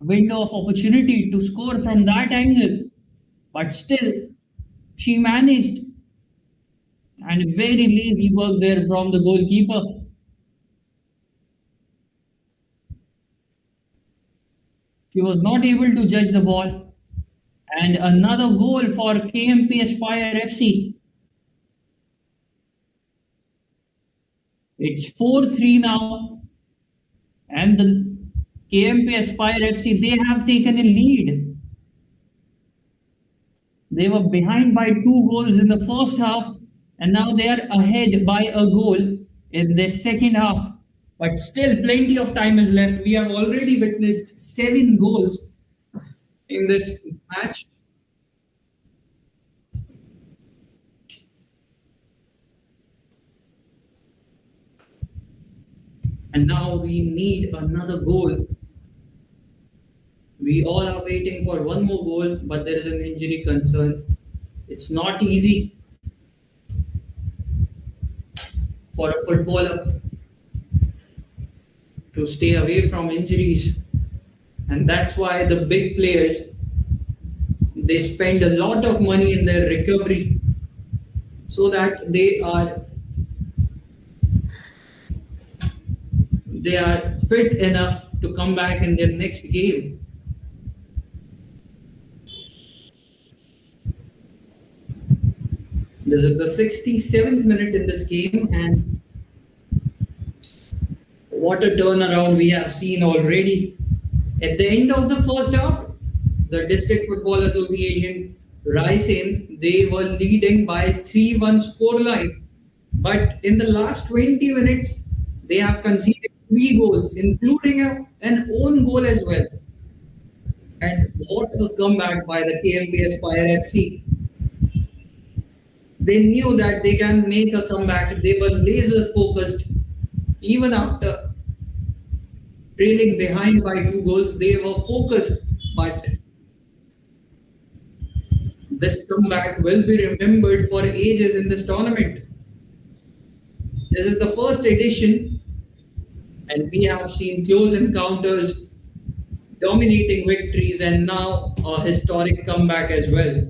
window of opportunity to score from that angle. But still, she managed. And very lazy work there from the goalkeeper. He was not able to judge the ball. And another goal for KMP Aspire FC. It's 4-3 now. And the KMP Aspire FC, they have taken a lead. They were behind by 2 goals in the first half. And now they are ahead by a goal in the second half. But still, plenty of time is left. We have already witnessed 7 goals in this match. And now we need another goal. We all are waiting for one more goal, but there is an injury concern. It's not easy for a footballer to stay away from injuries. And that's why the big players, they spend a lot of money in their recovery. so that they are fit enough to come back in their next game. This is the 67th minute in this game, and what a turnaround we have seen already. At the end of the first half, the District Football Association Raisen, they were leading by 3-1 scoreline. But in the last 20 minutes, they have conceded 3 goals, including an own goal as well. And what a comeback by the KMP Aspire FC. They knew that they can make a comeback. They were laser focused. Even after trailing behind by 2 goals, they were focused. But this comeback will be remembered for ages in this tournament. This is the first edition, and we have seen close encounters, dominating victories, and now a historic comeback as well.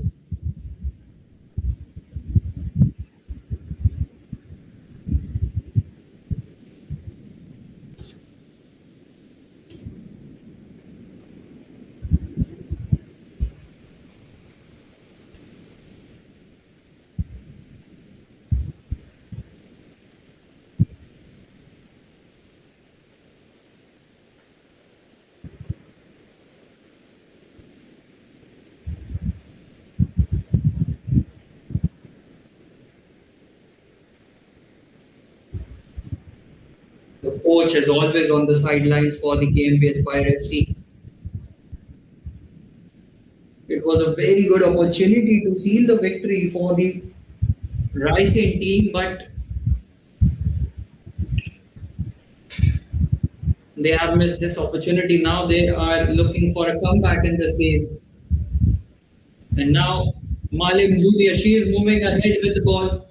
The coach is always on the sidelines for the KMP Aspire FC. It was a very good opportunity to seal the victory for the Raisen team, but they have missed this opportunity. Now they are looking for a comeback in this game. And now Malim Julia, she is moving ahead with the ball.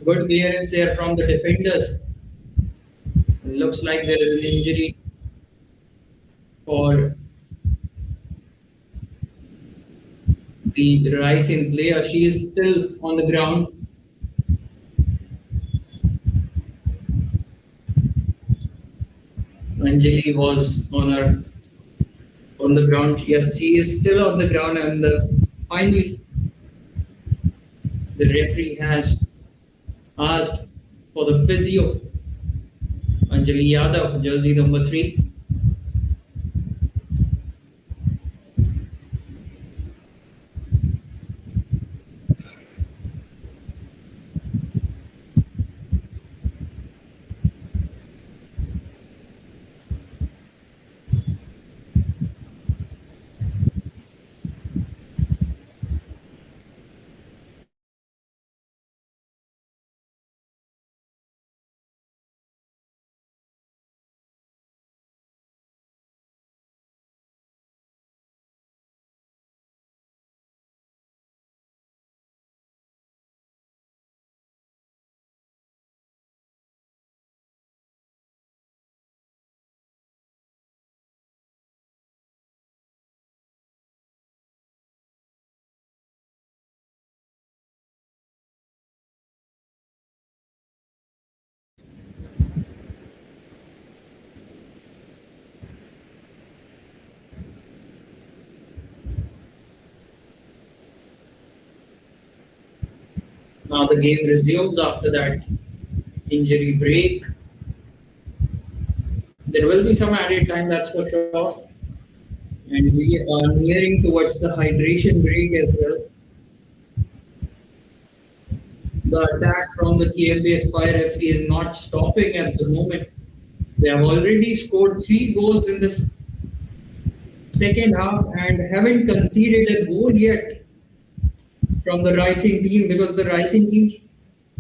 Good clearance there from the defenders. It looks like there is an injury for the Raisen player. She is still on the ground. Anjali was on the ground. Yes, she is still on the ground, and finally the referee has asked for the physio. Anjali Yadav, jersey number 3. Now the game resumes after that injury break. There will be some added time, that's for sure. And we are nearing towards the hydration break as well. The attack from the KMP Aspire FC is not stopping at the moment. They have already scored 3 goals in this second half and haven't conceded a goal yet from the Rising team, because the Rising team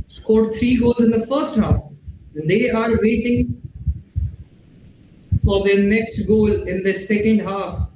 scored 3 goals in the first half. And they are waiting for their next goal in the second half.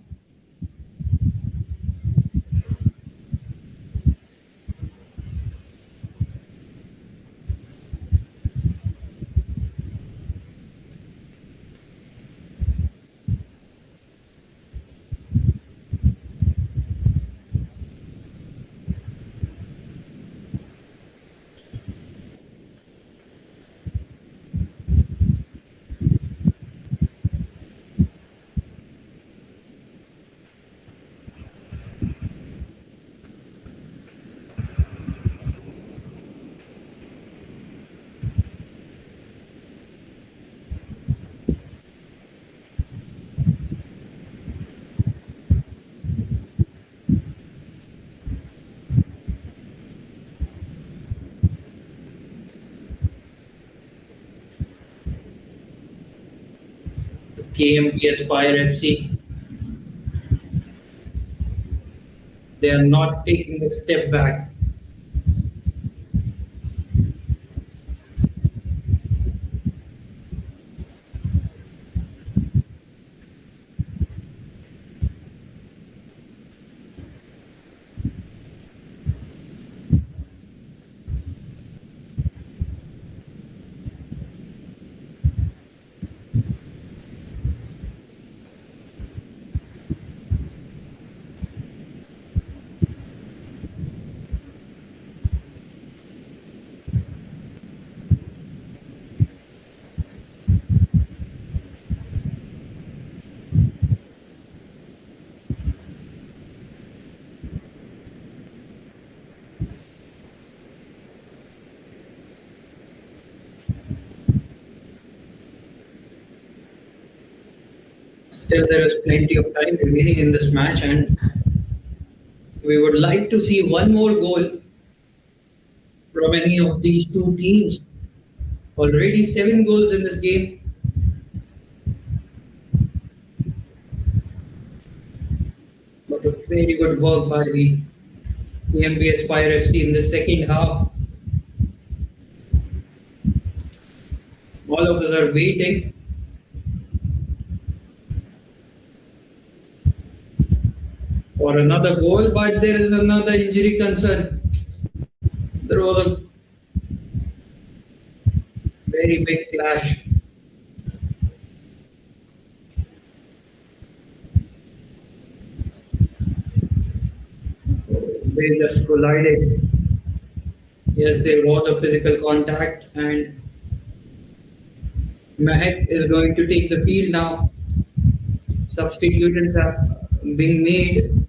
KMP Aspire FC. They are not taking a step back. Still, there is plenty of time remaining in this match, and we would like to see one more goal from any of these two teams. Already 7 goals in this game. But a very good work by the KMP Aspire FC in the second half. All of us are waiting for another goal, but there is another injury concern. There was a very big clash. They just collided. Yes, there was a physical contact, and Mahek is going to take the field now. Substitutions are being made.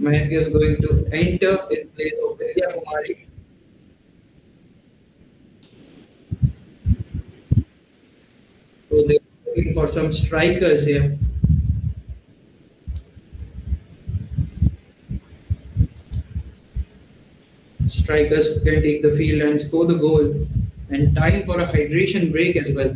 Mahek is going to enter in place of Vidya Kumari. So they're looking for some strikers here. Strikers can take the field and score the goal. And time for a hydration break as well.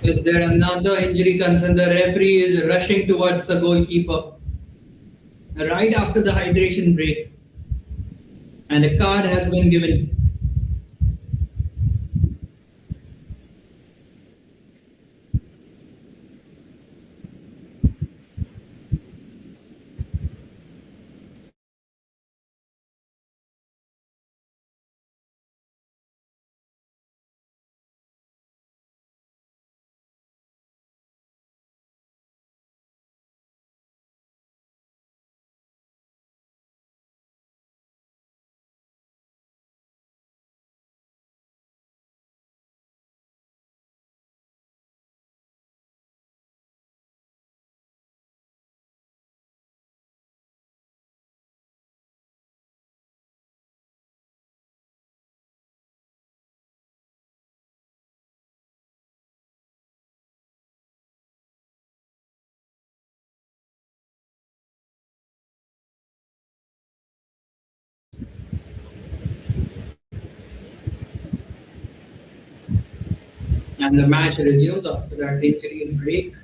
Is there another injury concern? The referee is rushing towards the goalkeeper right after the hydration break, and a card has been given. And the match resumes after that injury break.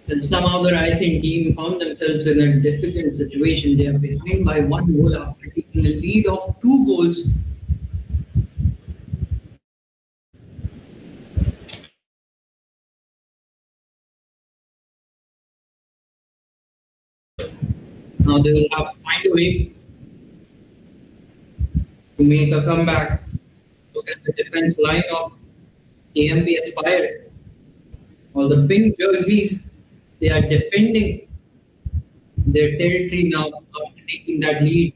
And somehow the Rising team found themselves in a difficult situation. They are behind by one goal after taking a lead of two goals. Now they will have to find a way to make a comeback. Look at the defense line of KMP Aspire. All the pink jerseys, they are defending their territory now after taking that lead.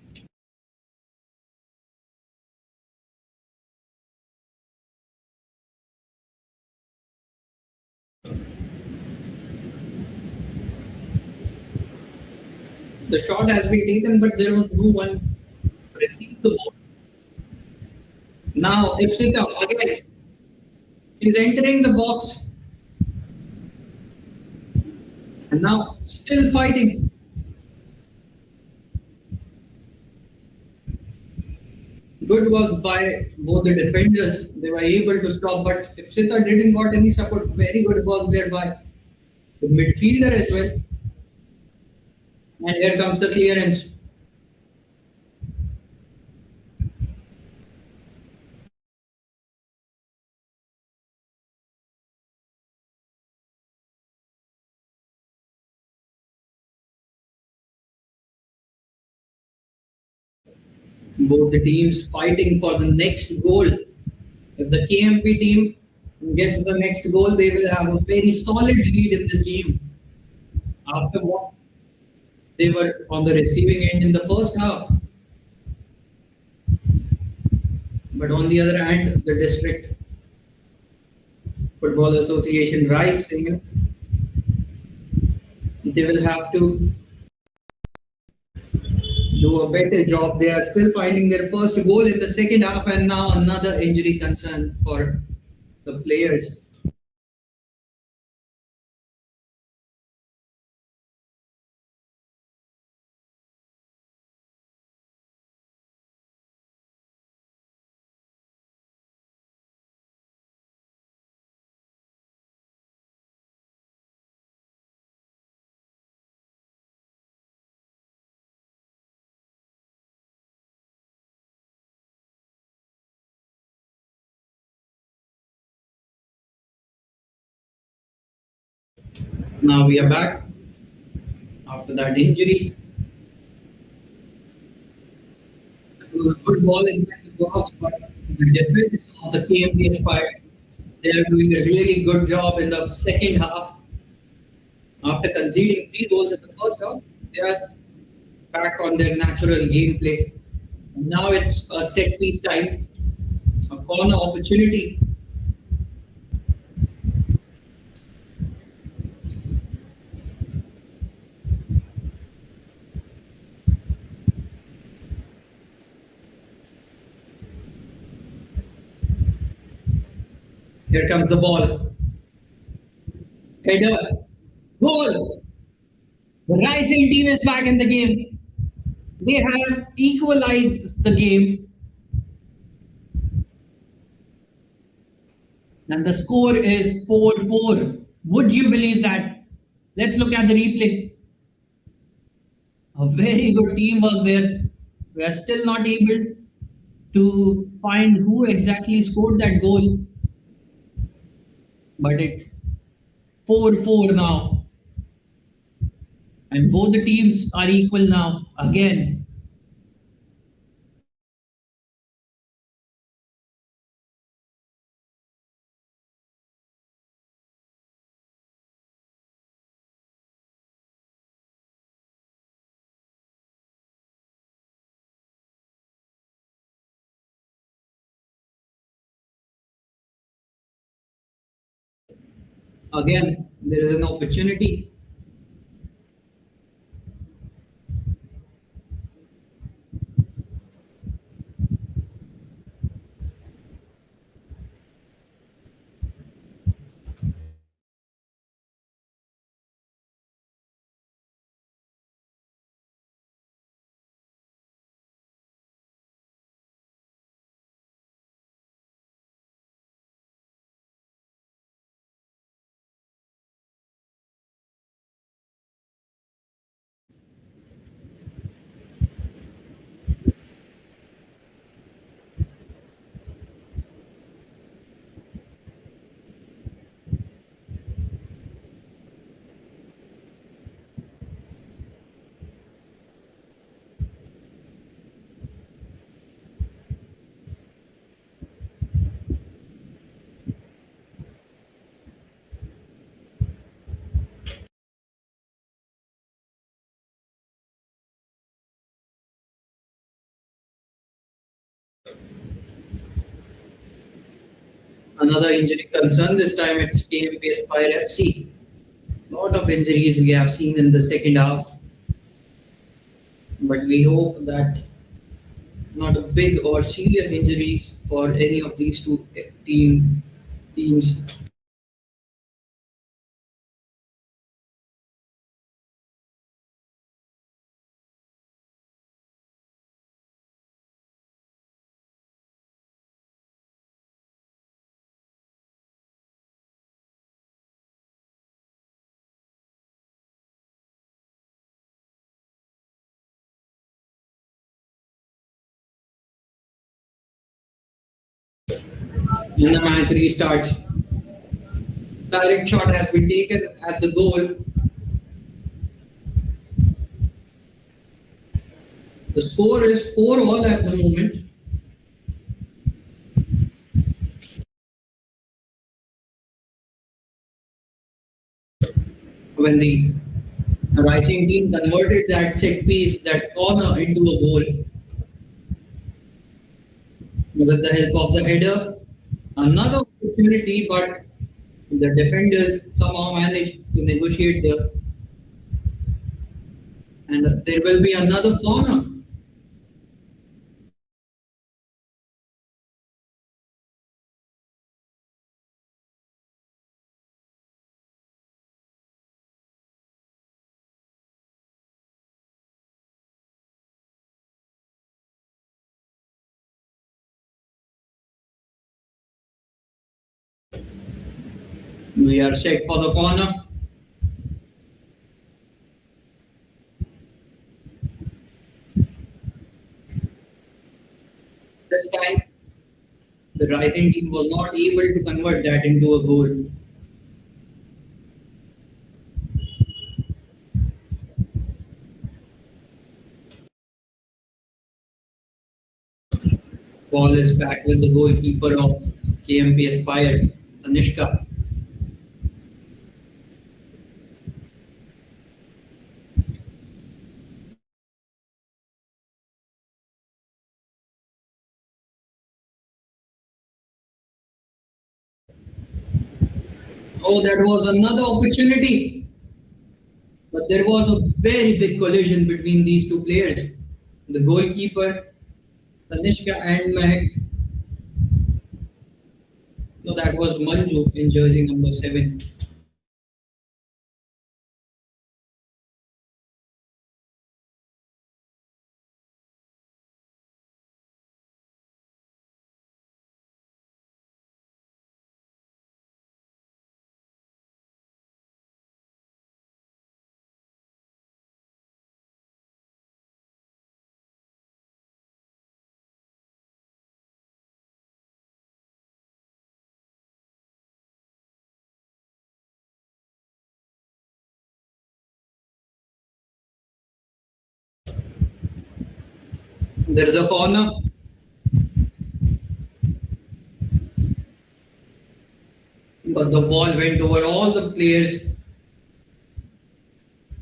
The shot has been taken, but there was no one to receive the ball. Now Ipsita again is entering the box and now still fighting. Good work by both the defenders. They were able to stop, but Ipsita didn't got any support. Very good work there by the midfielder as well. And here comes the clearance. Both the teams fighting for the next goal. If the KMP team gets the next goal, they will have a very solid lead in this game. After what they were on the receiving end in the first half. But on the other hand, the District Football Association Raisen, they will have to do a better job. They are still finding their first goal in the second half, and now another injury concern for the players. Now we are back after that injury. Good ball inside the box, but the defense of the KMP Aspire, they are doing a really good job in the second half. After conceding three goals in the first half, they are back on their natural gameplay. Now it's a set piece time, a corner opportunity. Here comes the ball. Header. Goal. The Rising team is back in the game. They have equalized the game. And the score is 4-4. Would you believe that? Let's look at the replay. A very good teamwork there. We are still not able to find who exactly scored that goal. But it's 4-4 now. And both the teams are equal now. Again, again, there is an opportunity. Another injury concern, this time it's KMP Aspire FC. Lot of injuries we have seen in the second half, but we hope that not a big or serious injuries for any of these two teams. And the match restarts. Direct shot has been taken at the goal. The score is 4-all at the moment. When the Rising team converted that set piece, that corner, into a goal with the help of the header. Another opportunity, but the defenders somehow managed to negotiate and there will be another corner. We are set for the corner. This time, the Rising team was not able to convert that into a goal. Ball is back with the goalkeeper of KMP Aspire, Tanishka. Oh, that was another opportunity. But there was a very big collision between these two players. The goalkeeper, Tanishka, and Mehak. No, that was Manju in jersey number 7. There's a corner. But the ball went over all the players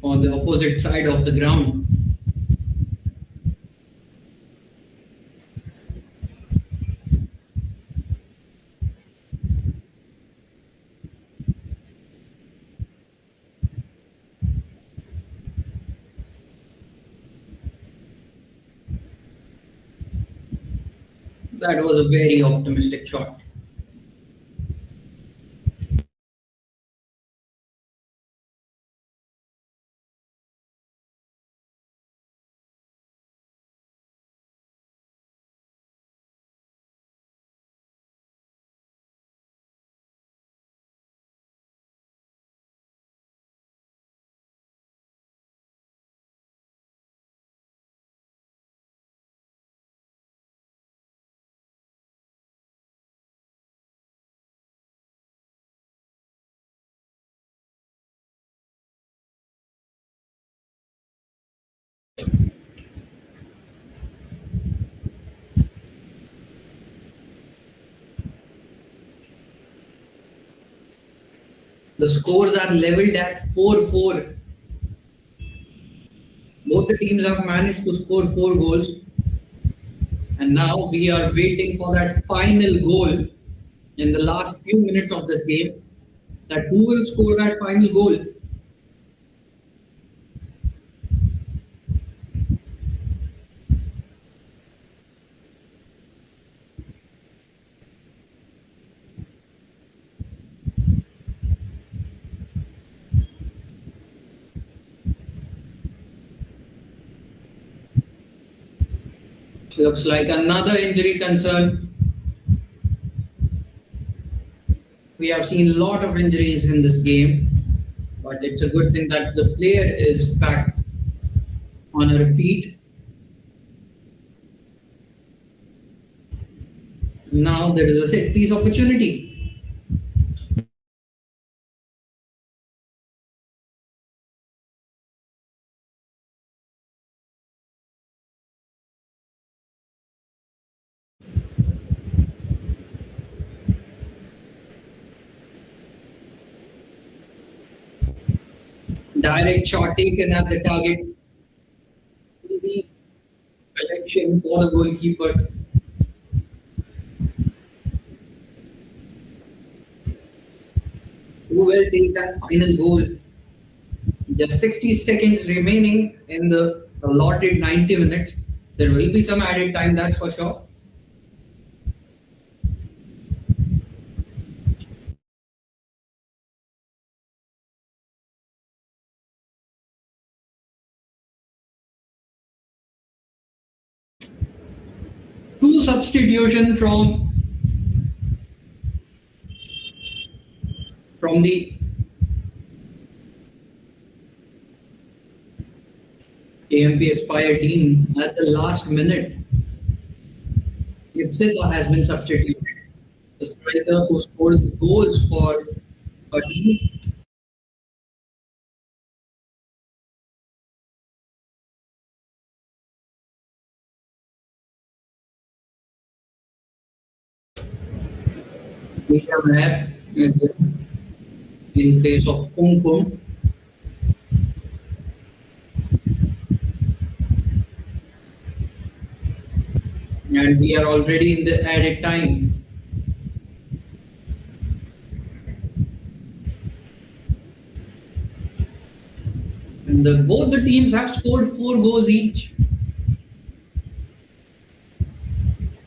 on the opposite side of the ground. That was a very optimistic shot. The scores are leveled at 4-4. Both the teams have managed to score 4 goals. And now we are waiting for that final goal in the last few minutes of this game that who will score that final goal. Looks like another injury concern. We have seen a lot of injuries in this game, but it's a good thing that the player is back on her feet. Now there is a set piece opportunity. Direct shot taken at the target. Easy collection for the goalkeeper. Who will take that final goal? Just 60 seconds remaining in the allotted 90 minutes. There will be some added time, that's for sure. Two substitution from the KMP Aspire team at the last minute. Ipsita has been substituted. The striker who scored the goals for a team. Isha Meher is in place of Kung Kung. And we are already in the added time. And both the teams have scored 4 goals each.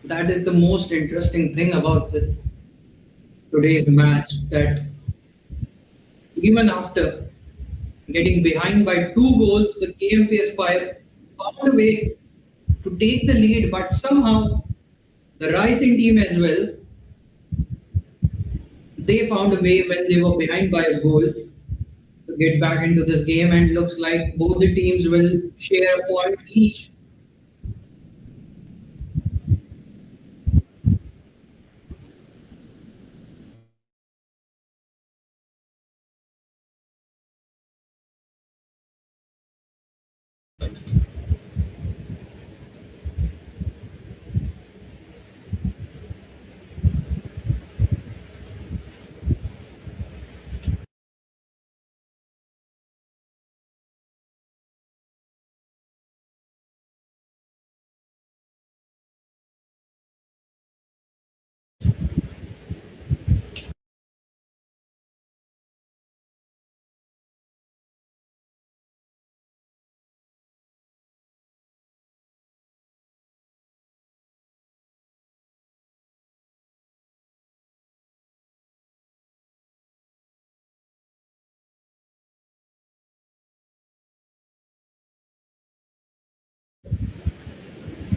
That is the most interesting thing about today's match, that even after getting behind by 2 goals, the KMP Aspire found a way to take the lead, but somehow the Raisen team as well, they found a way when they were behind by a goal to get back into this game, and looks like both the teams will share a point each.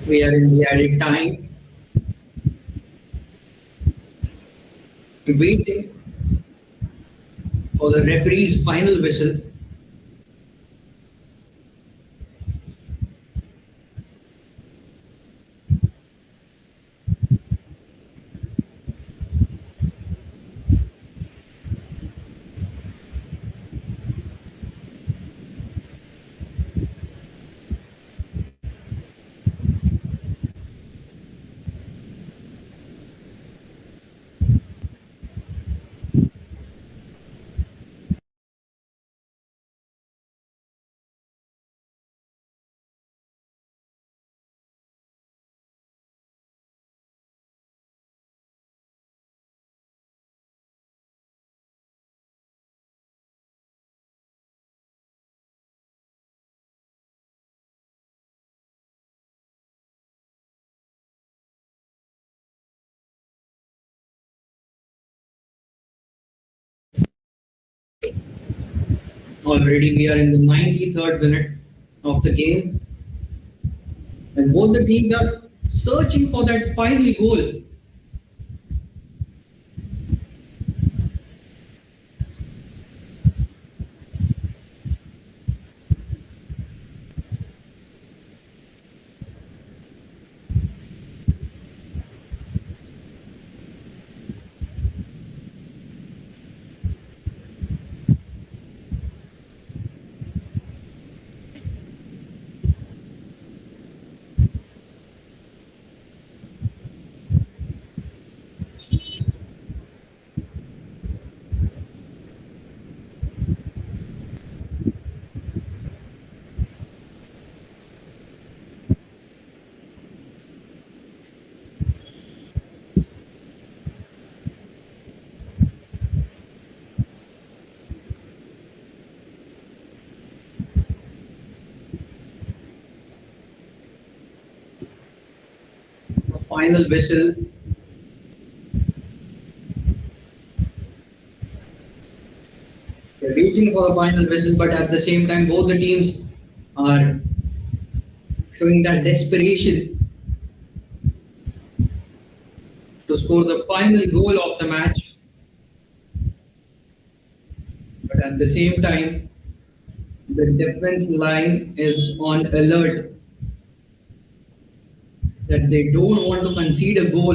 We are in the added time, waiting for the referee's final whistle. Already we are in the 93rd minute of the game, and both the teams are searching for that final goal. The final whistle. They're waiting for the final whistle, but at the same time, both the teams are showing that desperation to score the final goal of the match. But at the same time, the defense line is on alert that they don't want to concede a goal.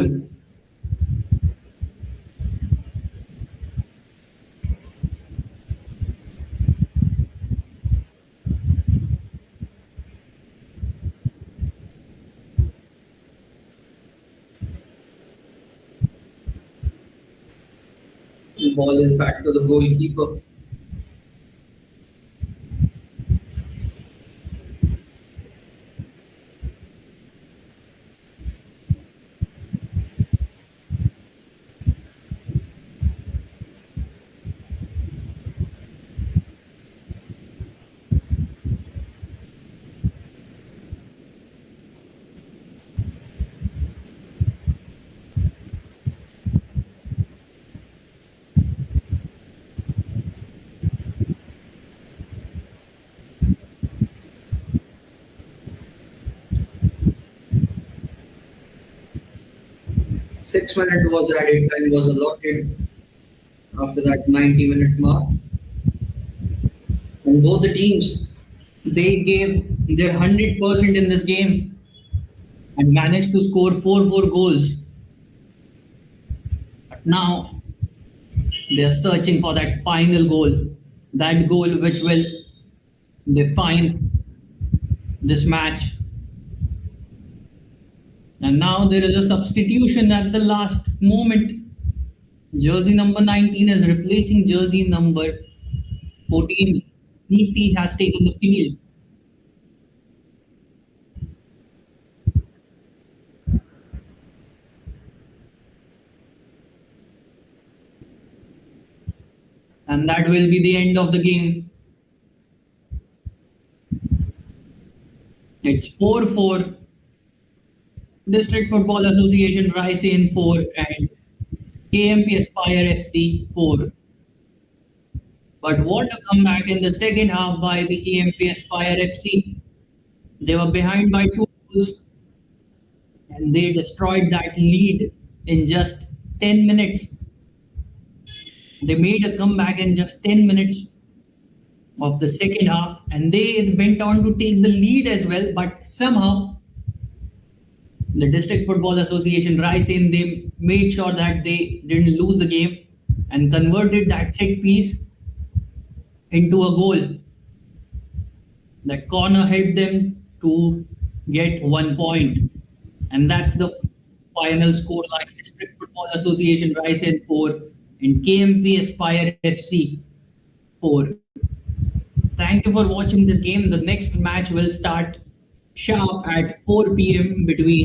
The ball is back to the goalkeeper. Six-minute was added, time was allotted after that 90-minute mark. And both the teams, they gave their 100% in this game and managed to score 4 goals. But now they are searching for that final goal, that goal which will define this match. And now there is a substitution at the last moment. Jersey number 19 is replacing jersey number 14. Neeti has taken the field. And that will be the end of the game. It's 4-4. District Football Association Raisen 4 and KMP Aspire FC 4. But what a comeback in the second half by the KMP Aspire FC. They were behind by 2 goals and they destroyed that lead in just 10 minutes. They made a comeback in just 10 minutes of the second half and they went on to take the lead as well, but somehow the District Football Association Raisen, they made sure that they didn't lose the game and converted that set piece into a goal. That corner helped them to get 1 point. And that's the final score line. District Football Association Raisen 4 and KMP Aspire FC 4. Thank you for watching this game. The next match will start sharp at 4 p.m. between